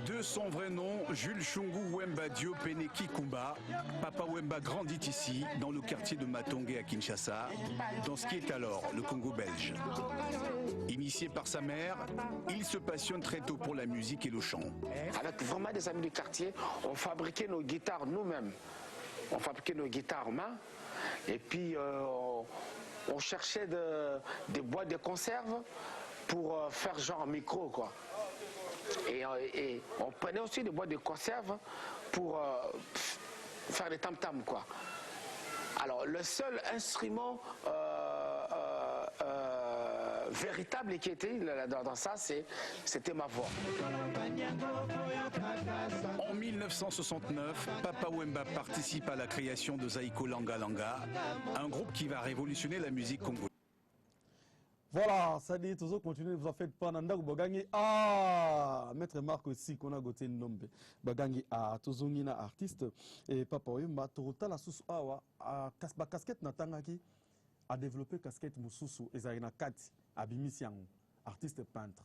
De son vrai nom, Jules Chungu Wemba Dio Pene Kikumba, Papa Wemba grandit ici, dans le quartier de Matonge à Kinshasa, dans ce qui est alors le Congo belge. Initié par sa mère, il se passionne très tôt pour la musique et le chant. Avec vraiment des amis du quartier, on fabriquait nos guitares nous-mêmes. On fabriquait nos guitares en main, et puis on cherchait des boîtes de conserve pour faire genre micro, quoi. Et on prenait aussi des boîtes de conserve pour faire des tam-tams, quoi. Alors, le seul instrument véritable et qui était dans ça, c'était ma voix. En 1969, Papa Wemba participe à la création de Zaiko Langa Langa, un groupe qui va révolutionner la musique congolaise. Voilà, ça dit, toujours continuer, vous en faites pas, Nanda ou Bagangi, ah, Maître Marc aussi, qu'on a goté nombe, Bagangi, ah, toujours na artiste, et Papa Wemba, Torota la sous awa, casquette natangaki, a développé casquette Moussousou, et Zaina Kati, Abimisian, artiste peintre.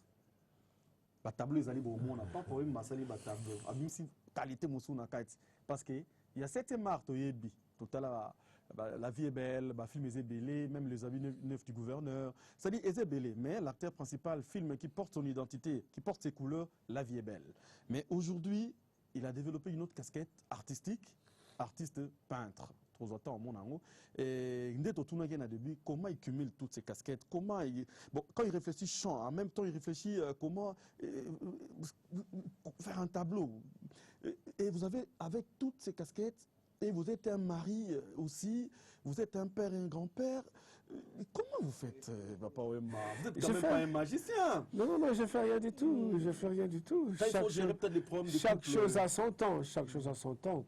Ba tableau, ils allaient au monde, Papa Wemba, sali ba tableau, Abimisi, qualité Moussou na Kati, parce que, il y a 7 mars, Toyebi, tout à l'heure, La vie est belle, le film est belé, même les habits neufs du gouverneur. C'est-à-dire, est belé, mais l'acteur principal, film qui porte son identité, qui porte ses couleurs, la vie est belle. Mais aujourd'hui, il a développé une autre casquette artistique, artiste peintre. Trop autant au monde. Et début, comment il cumule toutes ces casquettes, comment il, bon, quand il réfléchit chant, en même temps il réfléchit comment faire un tableau. Et vous avez, avec toutes ces casquettes, et vous êtes un mari aussi, vous êtes un père et un grand-père. Comment vous faites, Papa Wemba? Vous êtes quand même pas un magicien. Non, je ne fais rien du tout. Je fais rien du tout. Il faut gérer peut-être les problèmes de chaque chose à son temps. Chaque chose à son temps.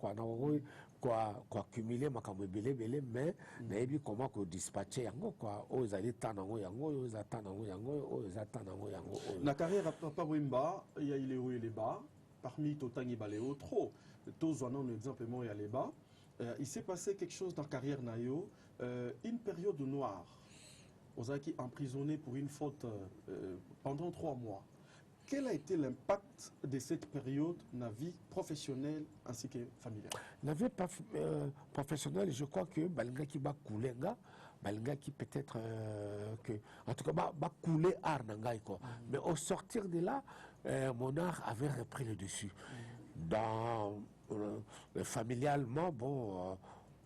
Quoi cumuler ma kamwe belé mais nayebi comment ko dispatcher yango quoi aux allez tanango yango aux atanango yango aux atanango yango na carrière à Papa Wemba il y a les hauts et les bas parmi Totangi Baléo trop tous en un exemple il y a les bas il s'est passé quelque chose dans la carrière nayo une période noire Ozaki emprisonné pour une faute pendant 3 mois. Quel a été l'impact de cette période dans la vie professionnelle ainsi que familiale? La vie professionnelle, je crois que Balinga qui va couler, Balinga qui peut-être que, en tout cas, va couler art nangai quoi. Mais au sortir de là, mon art avait repris le dessus. Dans familialement, bon,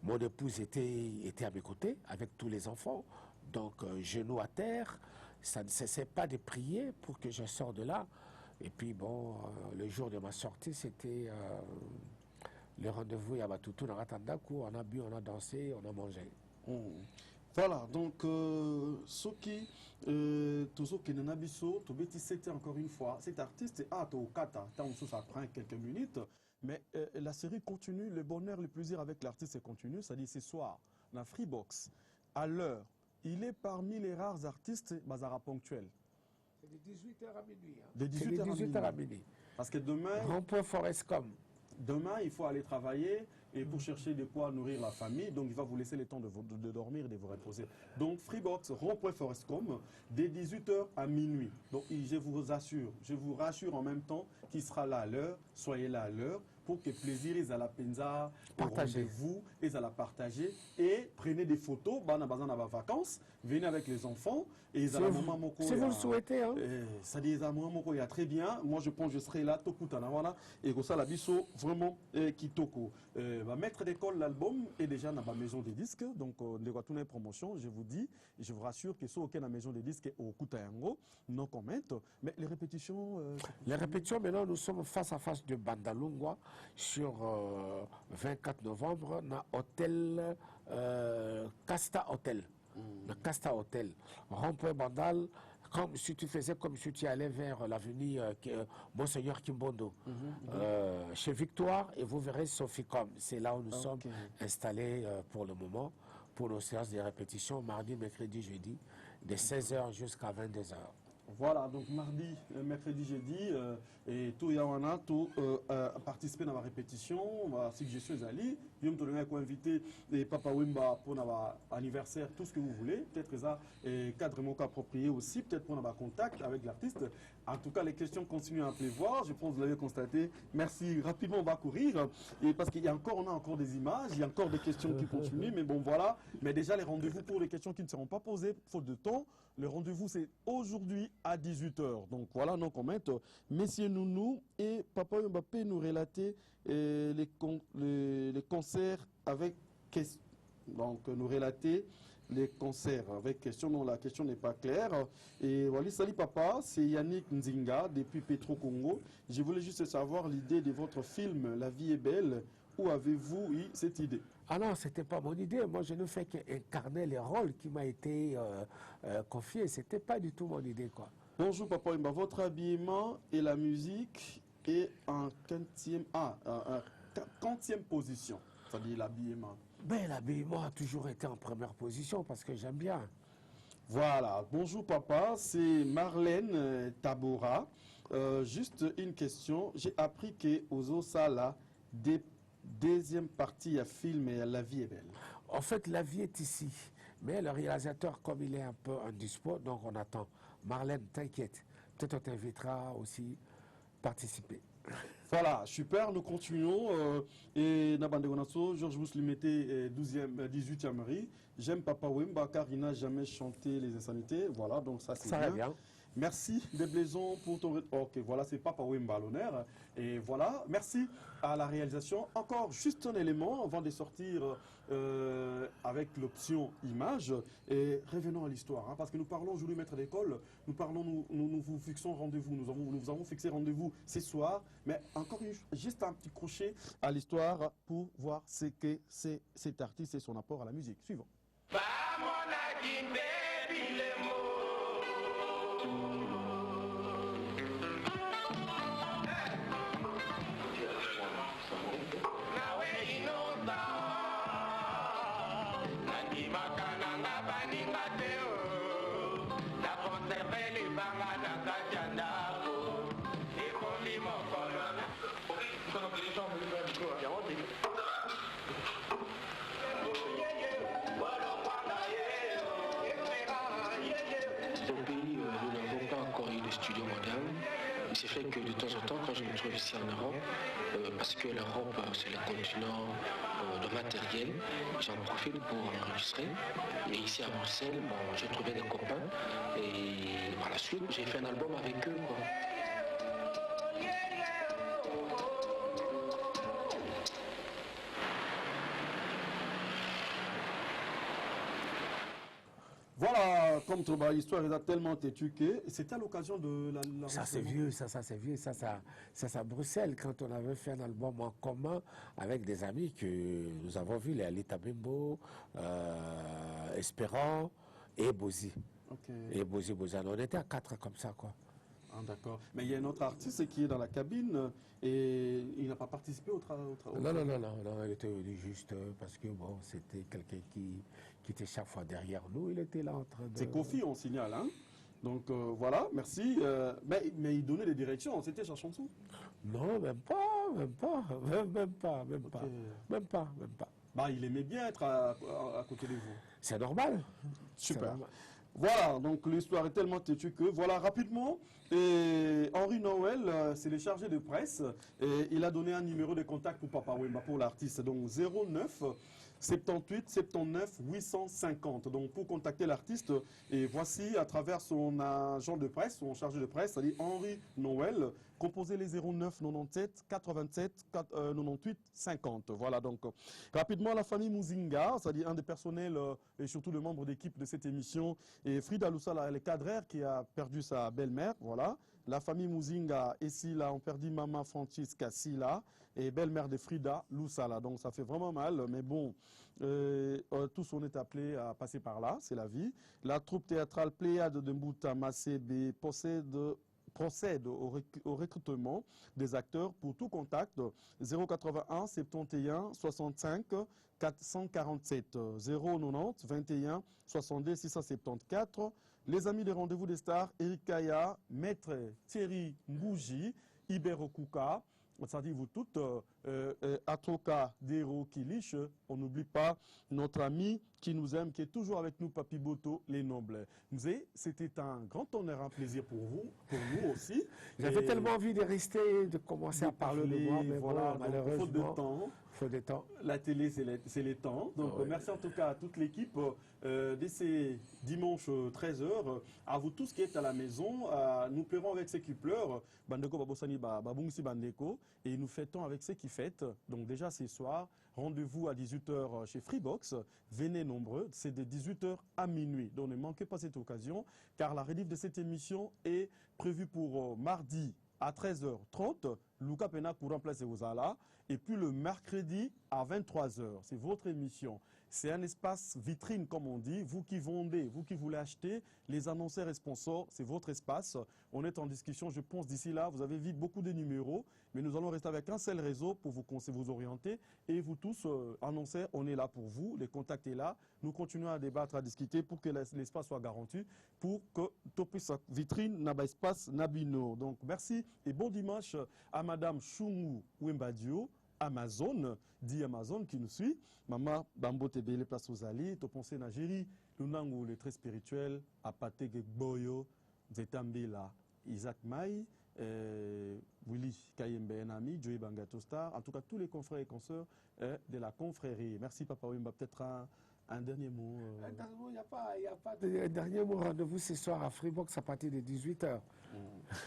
mon épouse était à mes côtés avec tous les enfants, donc genoux à terre. Ça ne cessait pas de prier pour que je sorte de là. Et puis bon, le jour de ma sortie, c'était le rendez-vous à Batutu, dans Ratandaku. On a bu, on a dansé, on a mangé. Voilà, donc, ce qui, toujours qui n'a biso, c'était encore une fois, cet artiste, ça prend quelques minutes, mais la série continue, le bonheur, le plaisir avec l'artiste continue, c'est-à-dire ce soir, la Freebox, à l'heure. Il est parmi les rares artistes Bazara ponctuels. C'est de 18h à minuit. Hein. De 18h à minuit. Parce que demain... Rond-point Forestcom. Demain, il faut aller travailler et pour chercher de quoi nourrir la famille. Donc, il va vous laisser le temps de dormir et de vous reposer. Donc, Freebox, rond-point Forestcom, de 18h à minuit. Donc, je vous rassure en même temps qu'il sera là à l'heure. Soyez là à l'heure. Pour que plaisir, ils allaient penser rendez-vous, ils allaient partager et prenez des photos, dans vacances, venez avec les enfants et ils allaient si vous le souhaitez, hein. Ça dit il y a très bien. Moi je pense que je serai là tokutana voilà et comme ça la biso vraiment kitoko. Va mettre d'école l'album est déjà dans ma maison des disques donc on va tourner promotion, je vous dis, je vous rassure que ce aucun la maison des disques au Kutayango non comment mais les répétitions maintenant nous sommes face à face de Bandalungwa sur 24 novembre dans hôtel Casta Hotel. Le Casta Hotel. Rond-point Bandal, comme si tu faisais comme si tu allais vers l'avenue Monseigneur Kimbondo. Chez Victoire, et vous verrez Soficom. C'est là où nous sommes installés pour le moment, pour nos séances de répétition, mardi, mercredi, jeudi, de 16h jusqu'à 22h. Voilà, donc mardi, mercredi, jeudi, et tout Yawana, tout participer dans la répétition, ma suggestion Ali, je me donner à inviter les Papa Wemba pour notre anniversaire, tout ce que vous voulez, peut-être ça, cadre approprié aussi, peut-être pour avoir contact avec l'artiste. En tout cas, les questions continuent à pleuvoir, je pense que vous l'avez constaté. Merci, rapidement on va courir, et parce qu'il y a encore, on a encore des images, il y a encore des questions qui continuent, mais bon voilà, mais déjà les rendez-vous pour les questions qui ne seront pas posées, faute de temps, le rendez-vous c'est aujourd'hui à 18h. Donc voilà nos commentaires. Messieurs Nounou et Papa Mbappé nous relater les concerts avec question. Donc nous relater les concerts avec question. Non, la question n'est pas claire. Et voilà, salut papa, c'est Yannick Nzinga depuis Petro Congo. Je voulais juste savoir l'idée de votre film La vie est belle. où avez-vous eu cette idée? Ah non, ce n'était pas mon idée. Moi, je ne fais qu'incarner les rôles qui m'ont été confiés. Ce n'était pas du tout mon idée, quoi. Bonjour Papa Wemba, votre habillement et la musique est en 40e position, c'est-à-dire l'habillement. Ben, l'habillement a toujours été en première position parce que j'aime bien. Voilà, bonjour papa, c'est Marlène Tabora. Juste une question, j'ai appris qu'aux Osala, deuxième partie à film et La vie est belle. En fait, La vie est ici, mais le réalisateur, comme il est un peu indispo, donc on attend. Marlène, t'inquiète, peut-être on t'invitera aussi participer. Voilà, super, nous continuons. Et Nabande Gonasso, Georges Bouss Limité, 18e Marie. J'aime Papa Wemba car il n'a jamais chanté les insanités. Voilà, donc ça c'est bien. Bien. Merci Deblaison pour ton... Ok, voilà, c'est Papa Wemba à l'honneur. Et voilà, merci à la réalisation. Encore juste un élément avant de sortir avec l'option image. Et revenons à l'histoire, hein, parce que nous parlons aujourd'hui, maître d'école, nous vous fixons rendez-vous, nous avons fixé rendez-vous ce soir. Mais encore juste un petit crochet à l'histoire pour voir ce que c'est cet artiste et son apport à la musique. Suivant. C'est fait que de temps en temps, quand je me trouve ici en Europe, parce que l'Europe, c'est le continent de matériel, j'en profite pour enregistrer. Et ici à Bruxelles, bon, j'ai trouvé des copains et par la suite, j'ai fait un album avec eux, quoi. Voilà, comme l'histoire est tellement étuquée, c'était à l'occasion de la ça c'est vieux, c'est vieux, ça à Bruxelles, quand on avait fait un album en commun avec des amis que nous avons vus, les Alita Bimbo, Espérant et Bozi. Okay. Et Bozi, on était à 4 comme ça, quoi. Ah, d'accord. Mais il y a un autre artiste qui est dans la cabine et il n'a pas participé au travail. Non, il était venu juste parce que bon, c'était quelqu'un qui était chaque fois derrière nous. Il était là en train de... C'est Kofi, on signale, hein. Donc voilà, merci. Mais il donnait des directions, c'était sa chanson? Non, même pas. Bah, il aimait bien être à côté de vous. C'est normal. Super. Normal. Voilà, donc l'histoire est tellement têtue que, voilà, rapidement, et Henri Noël, c'est le chargé de presse, et il a donné un numéro de contact pour Papa Wemba, pour l'artiste, donc 09 78 79 850. Donc pour contacter l'artiste, et voici à travers son agent de presse, son chargé de presse, c'est-à-dire Henri Noël, composez les 09 97 87 98 50. Voilà, donc rapidement la famille Muzinga, c'est-à-dire un des personnels et surtout le membre d'équipe de cette émission, et Frida Loussala, le cadreur qui a perdu sa belle-mère, voilà. La famille Muzinga et Sila ont perdu maman Francisca Sila et belle-mère de Frida Loussala. Donc ça fait vraiment mal, mais bon, tous on est appelés à passer par là, c'est la vie. La troupe théâtrale Pléiade de Mbouta Massébé procède au recrutement des acteurs. Pour tout contact, 081 71 65 447 090 21 62 674. Les amis des rendez-vous des stars, Eric Kaya, Maître Thierry Mbouji, Ibero Kouka, c'est-à-dire vous toutes, Atoka Dero Kilish, on n'oublie pas notre ami qui nous aime, qui est toujours avec nous, Papi Boto, les nobles. C'était un grand honneur, un plaisir pour vous, pour nous aussi. J'avais tellement envie de rester, de commencer à parler de moi, mais voilà, malheureusement, faute de temps. La télé, c'est les temps. Donc merci en tout cas à toute l'équipe de ces dimanches 13h. À vous tous qui êtes à la maison, nous pleurons avec ceux qui pleurent. Bandeko Babosani Babungsi Bandeko. Et nous fêtons avec ceux qui fêtent. Donc déjà ce soir, rendez-vous à 18h chez Freebox. Venez nombreux, c'est de 18h à minuit. Donc ne manquez pas cette occasion, car la rediff de cette émission est prévue pour mardi à 13h30. Luca Pena courant place et Ozala. Et puis le mercredi à 23h, c'est votre émission. C'est un espace vitrine, comme on dit. Vous qui vendez, vous qui voulez acheter, les annonceurs et sponsors, c'est votre espace. On est en discussion, je pense, d'ici là. Vous avez vu beaucoup de numéros, mais nous allons rester avec un seul réseau pour vous orienter. Et vous tous, annonceurs, on est là pour vous. Les contacts sont là. Nous continuons à débattre, à discuter pour que l'espace soit garanti, pour que Topis vitrine n'a pas espace Nabino. Donc, merci et bon dimanche à Madame Chungu Wembadio. Amazon, dit Amazon qui nous suit. Maman Bambo Tebele place aux alliés. Tu penses à Géry, Lunango, le très spirituel, Apate Boyo, Zetambela, Isaac Maï, Willy Kayembe Enami, Joey Bangatostar, en tout cas tous les confrères et consoeurs de la confrérie. Merci Papa Wemba. Peut-être un dernier mot. Il n'y a pas de dernier mot. Rendez-vous ce soir à Freebox à partir de 18h.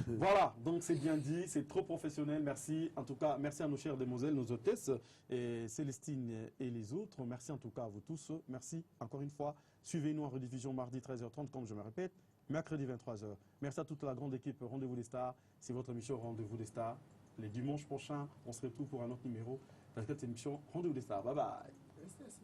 Voilà, donc c'est bien dit, c'est trop professionnel, merci. En tout cas, merci à nos chères demoiselles, nos hôtesses, et Célestine et les autres. Merci en tout cas à vous tous. Merci encore une fois. Suivez-nous en rediffusion mardi 13h30, comme je me répète, mercredi 23h. Merci à toute la grande équipe Rendez-vous des Stars. C'est votre émission Rendez-vous des Stars. Les dimanches prochains, on se retrouve pour un autre numéro. Dans cette émission Rendez-vous des Stars. Bye bye. Merci.